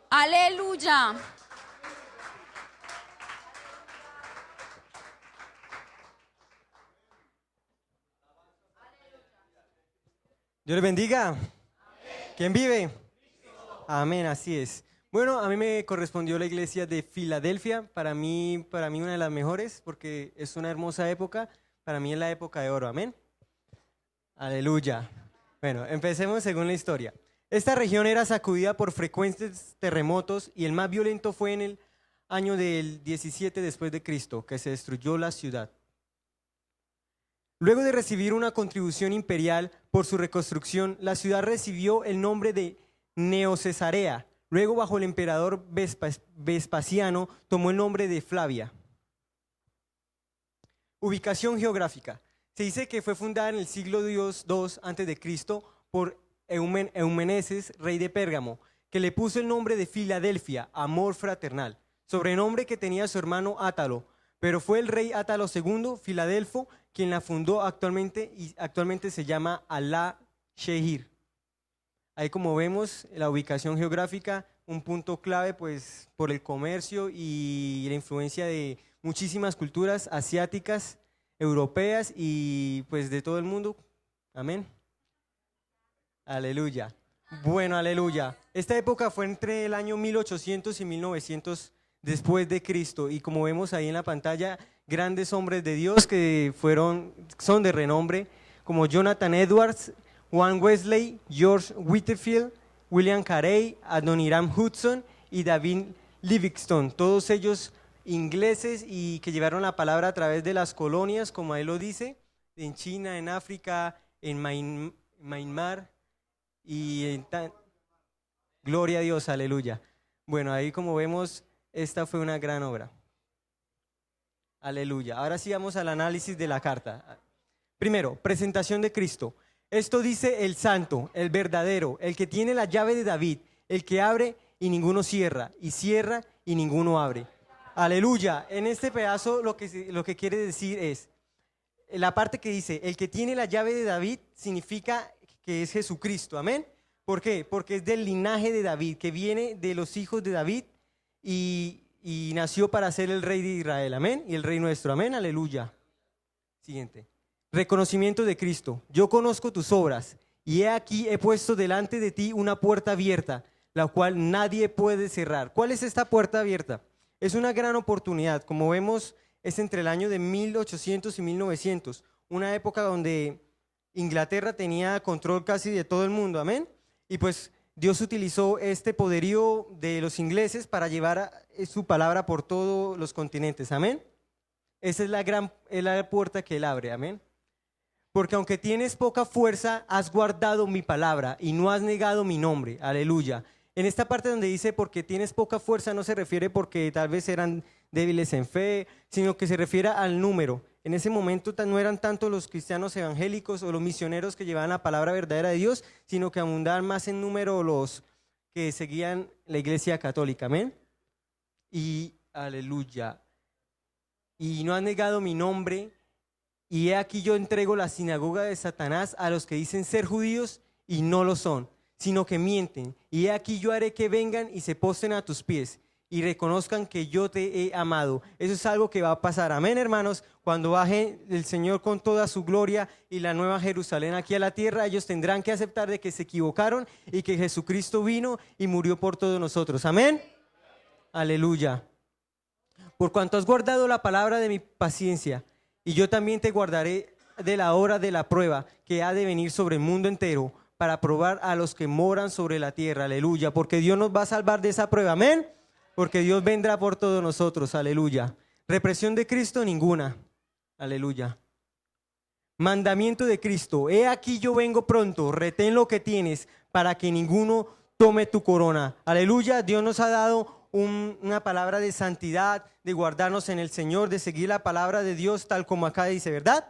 Aleluya. Dios les bendiga. Amén. ¿Quién vive? Cristo. Amén, así es. Bueno, a mí me correspondió la iglesia de Filadelfia. Para mí una de las mejores, porque es una hermosa época. Para mí es la época de oro. Amén. Aleluya. Bueno, empecemos según la historia. Esta región era sacudida por frecuentes terremotos, y el más violento fue en el año del 17 después de Cristo, que se destruyó la ciudad. Luego de recibir una contribución imperial por su reconstrucción, la ciudad recibió el nombre de Neocesarea. Luego, bajo el emperador Vespasiano, tomó el nombre de Flavia. Ubicación geográfica. Se dice que fue fundada en el siglo II a.C. por Eumeneses, rey de Pérgamo, que le puso el nombre de Filadelfia, amor fraternal, sobrenombre que tenía su hermano Átalo, pero fue el rey Átalo II, Filadelfo, quien la fundó actualmente, y actualmente se llama Alá Shehir. Ahí, como vemos, la ubicación geográfica un punto clave pues por el comercio y la influencia de muchísimas culturas asiáticas, europeas y pues de todo el mundo. Amén. Aleluya. Bueno, aleluya. Esta época fue entre el año 1800 y 1900 después de Cristo, y como vemos ahí en la pantalla, grandes hombres de Dios que son de renombre, como Jonathan Edwards, Juan Wesley, George Whitefield, William Carey, Adoniram Hudson y David Livingstone, todos ellos ingleses y que llevaron la palabra a través de las colonias, como ahí lo dice, en China, en África, en Myanmar y gloria a Dios, aleluya. Bueno, ahí como vemos, esta fue una gran obra. Aleluya. Ahora sí vamos al análisis de la carta. Primero, presentación de Cristo. Esto dice el santo, el verdadero, el que tiene la llave de David, el que abre y ninguno cierra, y cierra y ninguno abre. Aleluya. En este pedazo lo que quiere decir es, la parte que dice, el que tiene la llave de David significa que es Jesucristo. Amén. ¿Por qué? Porque es del linaje de David, que viene de los hijos de David y nació para ser el rey de Israel. Amén. Y el rey nuestro. Amén. Aleluya. Siguiente. Reconocimiento de Cristo. Yo conozco tus obras y he aquí he puesto delante de ti una puerta abierta, la cual nadie puede cerrar. ¿Cuál es esta puerta abierta? Es una gran oportunidad. Como vemos, es entre el año de 1800 y 1900, una época donde Inglaterra tenía control casi de todo el mundo. Amén. Y pues Dios utilizó este poderío de los ingleses para llevar su palabra por todos los continentes. Amén. Esa es la puerta que Él abre. Amén. Porque aunque tienes poca fuerza, has guardado mi palabra y no has negado mi nombre. Aleluya. En esta parte donde dice porque tienes poca fuerza, no se refiere porque tal vez eran débiles en fe, sino que se refiere al número. En ese momento no eran tanto los cristianos evangélicos o los misioneros que llevaban la palabra verdadera de Dios, sino que abundaban más en número los que seguían la iglesia católica. Amén. Y aleluya. Y no has negado mi nombre. Y he aquí yo entrego la sinagoga de Satanás a los que dicen ser judíos y no lo son, sino que mienten. Y he aquí yo haré que vengan y se postren a tus pies y reconozcan que yo te he amado. Eso es algo que va a pasar. Amén, hermanos. Cuando baje el Señor con toda su gloria y la nueva Jerusalén aquí a la tierra, ellos tendrán que aceptar de que se equivocaron y que Jesucristo vino y murió por todos nosotros. Amén. Aleluya. Por cuanto has guardado la palabra de mi paciencia, y yo también te guardaré de la hora de la prueba que ha de venir sobre el mundo entero para probar a los que moran sobre la tierra. Aleluya. Porque Dios nos va a salvar de esa prueba. Amén. Porque Dios vendrá por todos nosotros. Aleluya. Represión de Cristo, ninguna. Aleluya. Mandamiento de Cristo. He aquí yo vengo pronto. Retén lo que tienes para que ninguno tome tu corona. Aleluya. Dios nos ha dado una palabra de santidad, de guardarnos en el Señor, de seguir la palabra de Dios tal como acá dice, ¿verdad?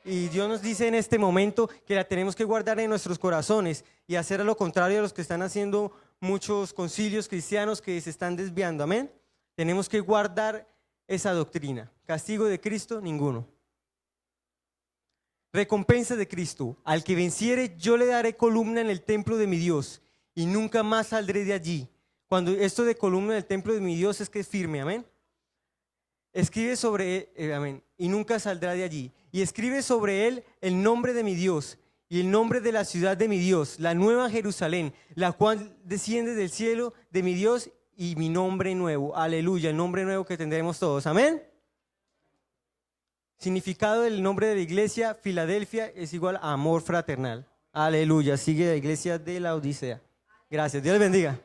Y Dios nos dice en este momento que la tenemos que guardar en nuestros corazones y hacer a lo contrario a los que están haciendo muchos concilios cristianos que se están desviando. Amén. Tenemos que guardar esa doctrina. Castigo de Cristo, ninguno. Recompensa de Cristo. Al que venciere, yo le daré columna en el templo de mi Dios y nunca más saldré de allí. Cuando esto de columna del templo de mi Dios es que es firme, amén. Escribe sobre él, amén, y nunca saldrá de allí. Y escribe sobre él el nombre de mi Dios y el nombre de la ciudad de mi Dios, la nueva Jerusalén, la cual desciende del cielo de mi Dios y mi nombre nuevo. Aleluya, el nombre nuevo que tendremos todos, amén. Significado del nombre de la iglesia, Filadelfia, es igual a amor fraternal. Aleluya, sigue la iglesia de la Odisea. Gracias, Dios les bendiga.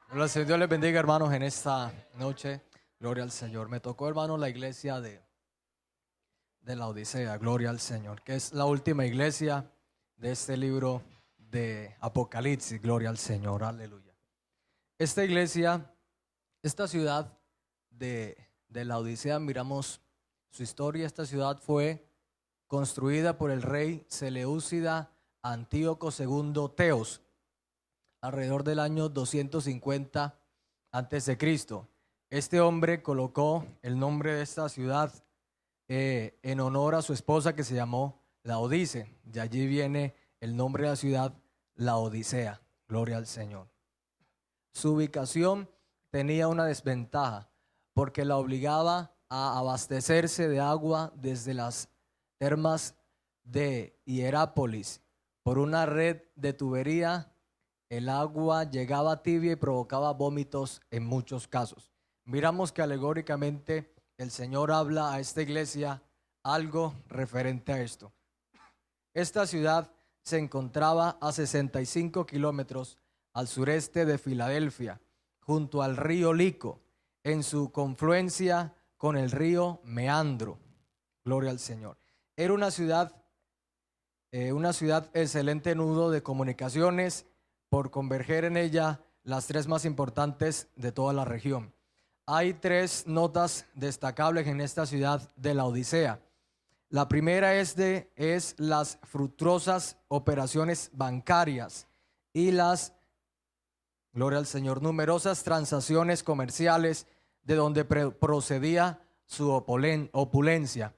Gloria al Señor, Dios les bendiga, hermanos, en esta noche. Gloria al Señor. Me tocó, hermanos, la iglesia de la Odisea. Gloria al Señor, que es la última iglesia de este libro de Apocalipsis. Gloria al Señor, aleluya. Esta iglesia, esta ciudad de la Odisea, miramos su historia. Esta ciudad fue construida por el rey Seleucida Antíoco II Teos alrededor del año 250 a.C. Este hombre colocó el nombre de esta ciudad en honor a su esposa, que se llamó Laodice. De allí viene el nombre de la ciudad, Laodicea. Gloria al Señor. Su ubicación tenía una desventaja porque la obligaba a abastecerse de agua desde las termas de Hierápolis por una red de tubería. El agua llegaba tibia y provocaba vómitos en muchos casos. Miramos que alegóricamente el Señor habla a esta iglesia algo referente a esto. Esta ciudad se encontraba a 65 kilómetros al sureste de Filadelfia, junto al río Lico, en su confluencia con el río Meandro. Gloria al Señor. Era una ciudad excelente nudo de comunicaciones, por converger en ella las tres más importantes de toda la región. Hay tres notas destacables en esta ciudad de Laodicea. La primera es las fructuosas operaciones bancarias y las, gloria al Señor, numerosas transacciones comerciales de donde procedía su opulencia.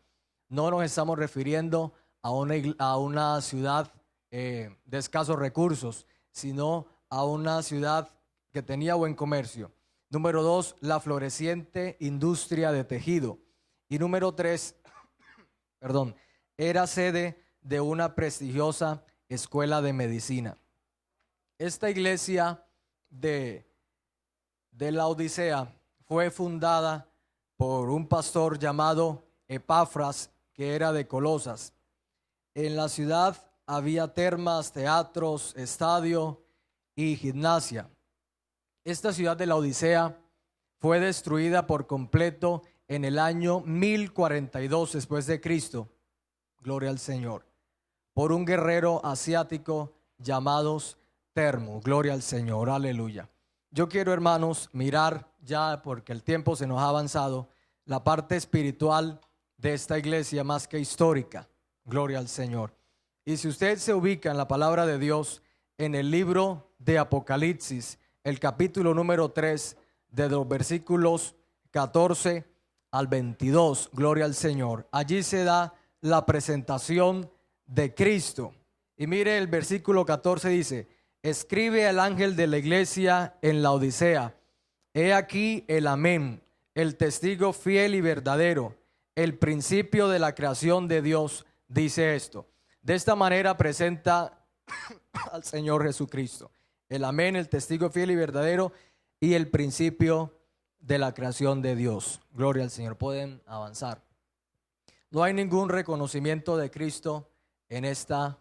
No nos estamos refiriendo a una ciudad de escasos recursos, sino a una ciudad que tenía buen comercio. Número 2, la floreciente industria de tejido. Y número 3, era sede de una prestigiosa escuela de medicina. Esta iglesia de Laodicea fue fundada por un pastor llamado Epafras, que era de Colosas. En la ciudad había termas, teatros, estadio y gimnasia. Esta ciudad de Laodicea fue destruida por completo en el año 1042 después de Cristo. Gloria al Señor. Por un guerrero asiático llamado Termo. Gloria al Señor. Aleluya. Yo quiero, hermanos, mirar ya, porque el tiempo se nos ha avanzado, la parte espiritual de esta iglesia más que histórica. Gloria al Señor. Y si usted se ubica en la palabra de Dios, en el libro de Apocalipsis, el capítulo número 3, de los versículos 14 al 22, gloria al Señor. Allí se da la presentación de Cristo. Y mire, el versículo 14 dice: escribe al ángel de la iglesia en Laodicea, he aquí el amén, el testigo fiel y verdadero, el principio de la creación de Dios, dice esto. De esta manera presenta al Señor Jesucristo. El amén, el testigo fiel y verdadero y el principio de la creación de Dios. Gloria al Señor. Pueden avanzar. No hay ningún reconocimiento de Cristo en esta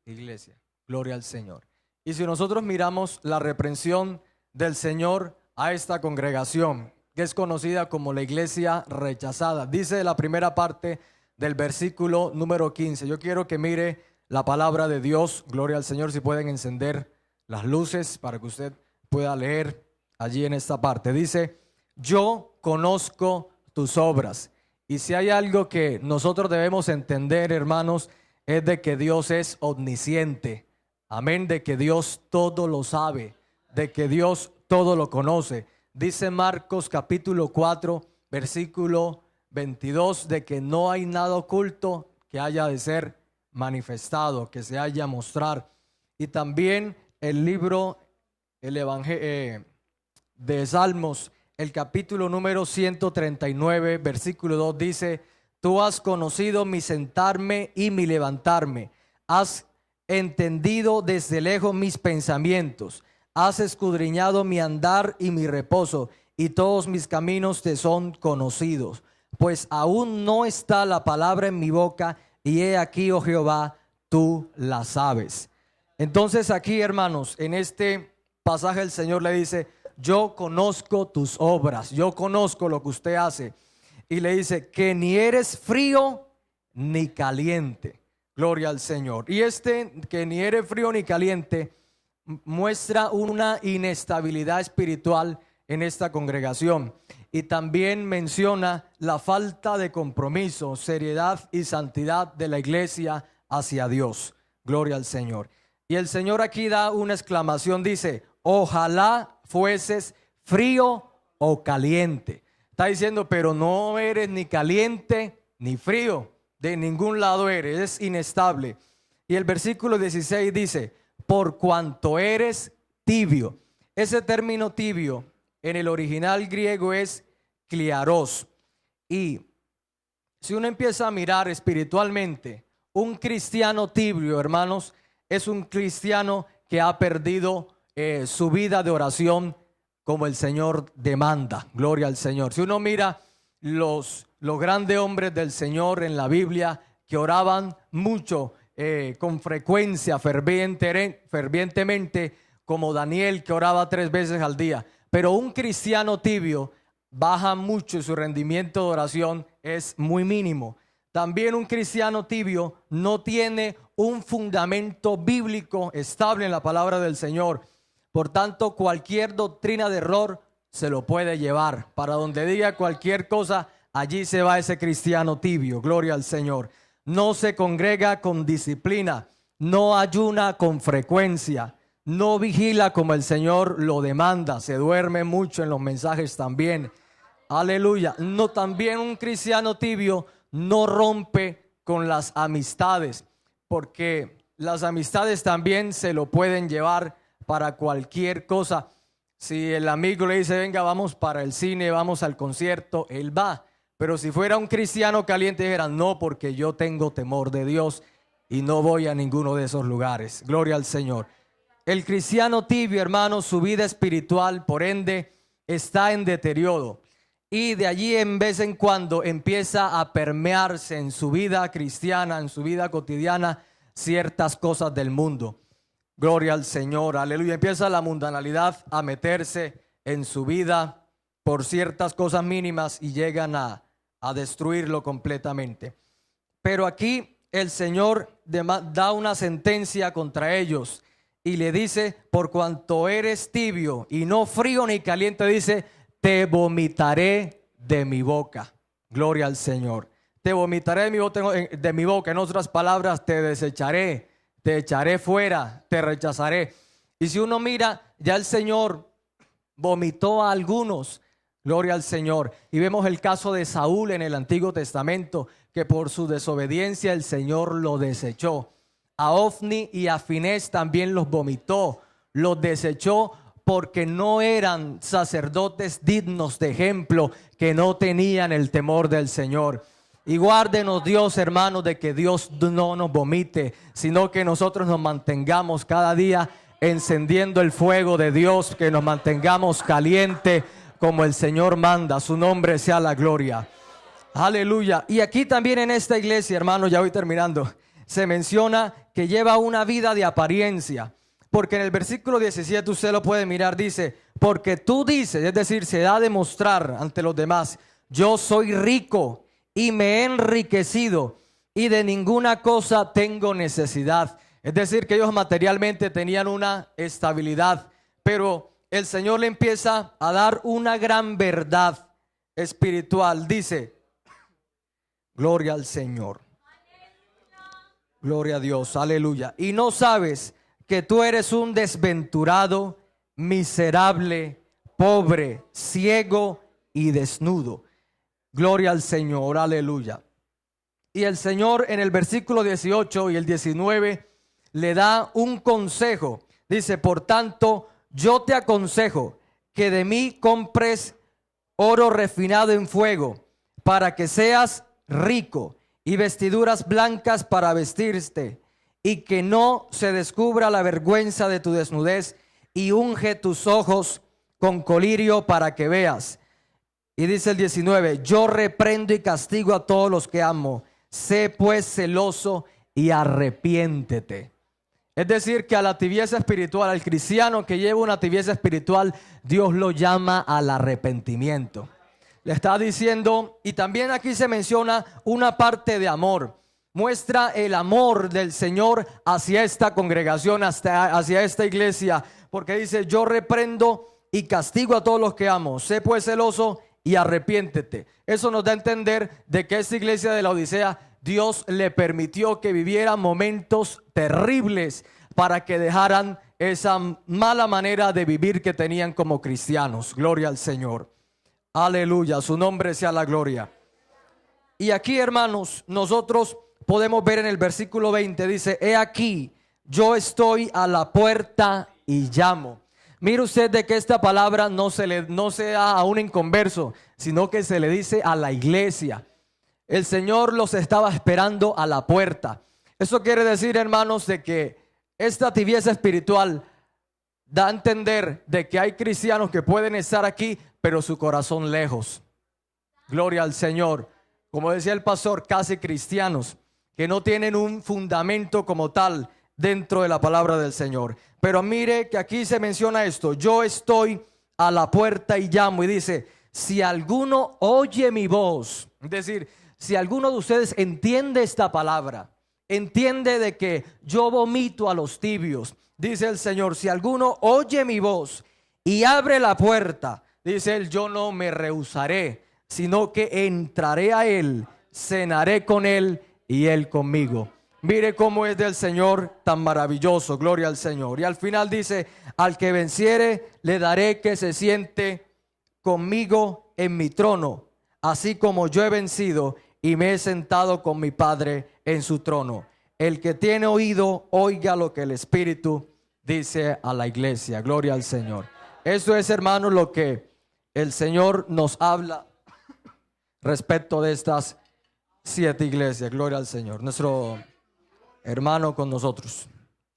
iglesia. Gloria al Señor. Y si nosotros miramos la reprensión del Señor a esta congregación, que es conocida como la iglesia rechazada, dice la primera parte del versículo número 15. Yo quiero que mire la palabra de Dios. Gloria al Señor. Si pueden encender las luces para que usted pueda leer allí en esta parte. Dice: yo conozco tus obras. Y si hay algo que nosotros debemos entender, hermanos, es de que Dios es omnisciente. Amén, de que Dios todo lo sabe, de que Dios todo lo conoce. Dice Marcos capítulo 4, versículo 22, de que no hay nada oculto que haya de ser manifestado, que se haya mostrar. Y también el libro, el Evangelio de Salmos, el capítulo número 139, versículo 2 dice: tú has conocido mi sentarme y mi levantarme, has entendido desde lejos mis pensamientos, has escudriñado mi andar y mi reposo, y todos mis caminos te son conocidos. Pues aún no está la palabra en mi boca, y he aquí, oh Jehová, tú la sabes. Entonces aquí, hermanos, en este pasaje el Señor le dice: yo conozco tus obras, yo conozco lo que usted hace. Y le dice que ni eres frío ni caliente. Gloria al Señor. Y que ni eres frío ni caliente muestra una inestabilidad espiritual en esta congregación. Y también menciona la falta de compromiso, seriedad y santidad de la iglesia hacia Dios. Gloria al Señor. Y el Señor aquí da una exclamación, dice: ojalá fueses frío o caliente. Está diciendo, pero no eres ni caliente ni frío. De ningún lado eres, es inestable. Y el versículo 16 dice, por cuanto eres tibio. Ese término tibio en el original griego es kliaros. Y si uno empieza a mirar espiritualmente, un cristiano tibio, hermanos, es un cristiano que ha perdido su vida de oración como el Señor demanda. Gloria al Señor. Si uno mira los grandes hombres del Señor en la Biblia que oraban mucho, con frecuencia, fervientemente, como Daniel, que oraba 3 veces al día. Pero un cristiano tibio baja mucho y su rendimiento de oración es muy mínimo. También un cristiano tibio no tiene un fundamento bíblico estable en la palabra del Señor. Por tanto, cualquier doctrina de error se lo puede llevar. Para donde diga cualquier cosa, allí se va ese cristiano tibio. Gloria al Señor. No se congrega con disciplina, no ayuna con frecuencia, no vigila como el Señor lo demanda, se duerme mucho en los mensajes también. Aleluya. No, también un cristiano tibio no rompe con las amistades, porque las amistades también se lo pueden llevar para cualquier cosa. Si el amigo le dice, venga, vamos para el cine, vamos al concierto, él va. Pero si fuera un cristiano caliente, dijera, no, porque yo tengo temor de Dios y no voy a ninguno de esos lugares. Gloria al Señor. El cristiano tibio, hermano, su vida espiritual, por ende, está en deterioro. Y de allí en vez en cuando empieza a permearse en su vida cristiana, en su vida cotidiana, ciertas cosas del mundo. Gloria al Señor, aleluya. Empieza la mundanalidad a meterse en su vida por ciertas cosas mínimas y llegan a destruirlo completamente. Pero aquí el Señor da una sentencia contra ellos y le dice, por cuanto eres tibio y no frío ni caliente, dice, te vomitaré de mi boca. Gloria al Señor. Te vomitaré de mi boca. En otras palabras, te desecharé, te echaré fuera, te rechazaré. Y si uno mira, ya el Señor vomitó a algunos. Gloria al Señor. Y vemos el caso de Saúl en el Antiguo Testamento, que por su desobediencia el Señor lo desechó. A Ofni y a Finés también los vomitó, los desechó porque no eran sacerdotes dignos de ejemplo, que no tenían el temor del Señor. Y guárdenos Dios, hermanos, de que Dios no nos vomite, sino que nosotros nos mantengamos cada día encendiendo el fuego de Dios, que nos mantengamos caliente como el Señor manda. Su nombre sea la gloria. Aleluya. Y aquí también en esta iglesia, hermano, ya voy terminando, se menciona que lleva una vida de apariencia. Porque en el versículo 17 usted lo puede mirar, dice, porque tú dices, es decir, se da a demostrar ante los demás, yo soy rico y me he enriquecido y de ninguna cosa tengo necesidad. Es decir, que ellos materialmente tenían una estabilidad, pero el Señor le empieza a dar una gran verdad espiritual. Dice, gloria al Señor. Gloria a Dios, aleluya. Y no sabes que tú eres un desventurado, miserable, pobre, ciego y desnudo. Gloria al Señor, aleluya. Y el Señor en el versículo 18 y el 19 le da un consejo. Dice, por tanto, yo te aconsejo que de mí compres oro refinado en fuego, para que seas rico, y vestiduras blancas para vestirte, y que no se descubra la vergüenza de tu desnudez, y unge tus ojos con colirio para que veas. Y dice el 19, yo reprendo y castigo a todos los que amo. Sé pues celoso y arrepiéntete. Es decir, que a la tibieza espiritual, al cristiano que lleva una tibieza espiritual, Dios lo llama al arrepentimiento. Le está diciendo, y también aquí se menciona una parte de amor. Muestra el amor del Señor hacia esta congregación, hacia esta iglesia, porque dice, yo reprendo y castigo a todos los que amo. Sé pues celoso y arrepiéntete. Eso nos da a entender de que esta iglesia de la Odisea, Dios le permitió que viviera momentos terribles para que dejaran esa mala manera de vivir que tenían como cristianos. Gloria al Señor. Aleluya, su nombre sea la gloria. Y aquí, hermanos, nosotros podemos ver en el versículo 20, dice, he aquí, yo estoy a la puerta y llamo. Mire usted de que esta palabra no se da a un inconverso, sino que se le dice a la iglesia. El Señor los estaba esperando a la puerta. Eso quiere decir, hermanos, de que esta tibieza espiritual da a entender de que hay cristianos que pueden estar aquí, pero su corazón lejos. Gloria al Señor. Como decía el pastor, casi cristianos que no tienen un fundamento como tal dentro de la palabra del Señor. Pero mire que aquí se menciona esto: yo estoy a la puerta y llamo. Y dice, si alguno oye mi voz, es decir, si alguno de ustedes entiende esta palabra, entiende de que yo vomito a los tibios, dice el Señor, si alguno oye mi voz y abre la puerta, dice él, yo no me rehusaré, sino que entraré a él, cenaré con él y él conmigo. Mire cómo es del Señor tan maravilloso, gloria al Señor. Y al final dice, al que venciere le daré que se siente conmigo en mi trono, así como yo he vencido y me he sentado con mi Padre en su trono. El que tiene oído, oiga lo que el Espíritu dice a la iglesia. Gloria al Señor. Eso es, hermanos, lo que el Señor nos habla respecto de estas 7 iglesias. Gloria al Señor. Nuestro hermano con nosotros.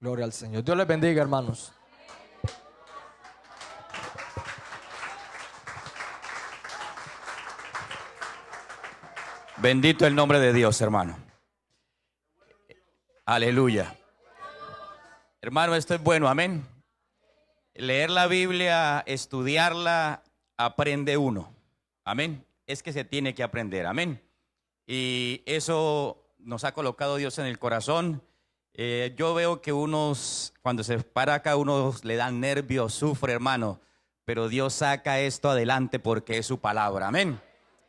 Gloria al Señor. Dios les bendiga, hermanos. Bendito el nombre de Dios, hermano. Aleluya. Hermano, esto es bueno, amén. Leer la Biblia, estudiarla, aprende uno. Amén. Es que se tiene que aprender, amén. Y eso nos ha colocado Dios en el corazón. Yo veo que unos, cuando se para acá, unos le dan nervios, sufre, hermano. Pero Dios saca esto adelante porque es su palabra, amén.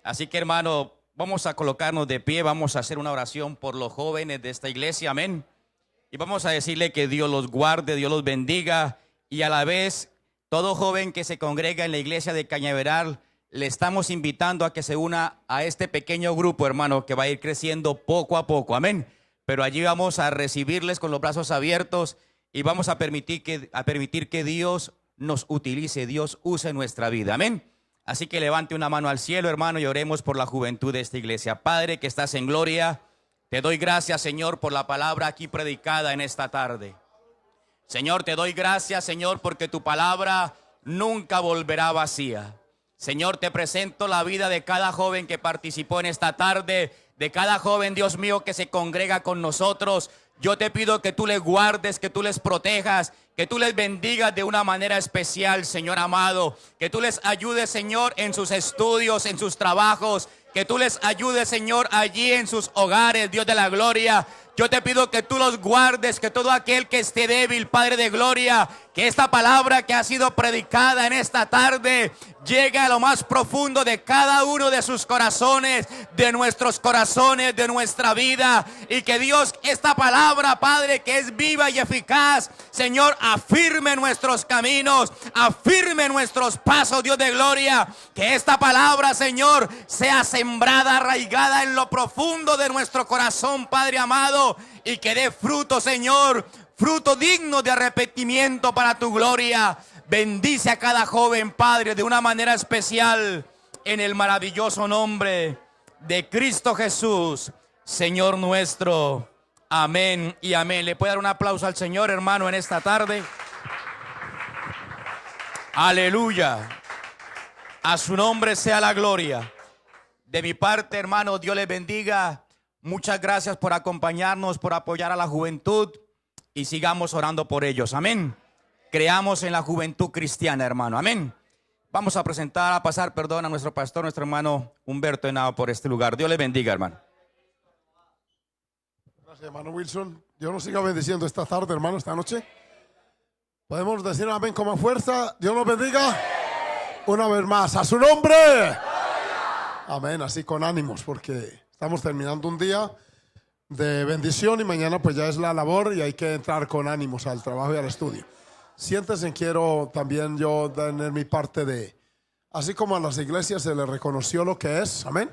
Así que, hermano, vamos a colocarnos de pie, vamos a hacer una oración por los jóvenes de esta iglesia, amén. Y vamos a decirle que Dios los guarde, Dios los bendiga. Y a la vez, todo joven que se congrega en la iglesia de Cañaveral, le estamos invitando a que se una a este pequeño grupo, hermano, que va a ir creciendo poco a poco, amén. Pero allí vamos a recibirles con los brazos abiertos y vamos a permitir que Dios nos utilice, Dios use nuestra vida, amén. Así que levante una mano al cielo, hermano, y oremos por la juventud de esta iglesia. Padre, que estás en gloria, te doy gracias, Señor, por la palabra aquí predicada en esta tarde. Señor, te doy gracias, Señor, porque tu palabra nunca volverá vacía. Señor, te presento la vida de cada joven que participó en esta tarde, de cada joven, Dios mío, que se congrega con nosotros. Yo te pido que tú les guardes, que tú les protejas, que tú les bendigas de una manera especial, Señor amado. Que tú les ayudes, Señor, en sus estudios, en sus trabajos. Que tú les ayudes, Señor, allí en sus hogares, Dios de la gloria. Yo te pido que tú los guardes, que todo aquel que esté débil, Padre de gloria, que esta palabra que ha sido predicada en esta tarde llegue a lo más profundo de cada uno de sus corazones, de nuestros corazones, de nuestra vida. Y que Dios, esta palabra, Padre, que es viva y eficaz, Señor, afirme nuestros caminos, afirme nuestros pasos, Dios de gloria. Que esta palabra, Señor, sea sembrada, arraigada en lo profundo de nuestro corazón, Padre amado. Y que dé fruto, Señor, fruto digno de arrepentimiento para tu gloria. Bendice a cada joven, Padre, de una manera especial, en el maravilloso nombre de Cristo Jesús, Señor nuestro. Amén y amén. ¿Le puede dar un aplauso al Señor, hermano, en esta tarde? Aleluya. A su nombre sea la gloria. De mi parte, hermano, Dios les bendiga. Muchas gracias por acompañarnos, por apoyar a la juventud y sigamos orando por ellos. Amén. Creamos en la juventud cristiana, hermano. Amén. Vamos a pasar a nuestro pastor, nuestro hermano Humberto Henao por este lugar. Dios les bendiga, hermano. Gracias, hermano Wilson. Dios nos siga bendiciendo esta tarde, hermano, esta noche. Podemos decir amén con más fuerza. Dios nos bendiga. Una vez más, a su nombre. Amén, así con ánimos, porque estamos terminando un día de bendición y mañana pues ya es la labor y hay que entrar con ánimos al trabajo y al estudio. Siéntense, quiero también yo tener mi parte de Así como a las iglesias se les reconoció lo que es, amén.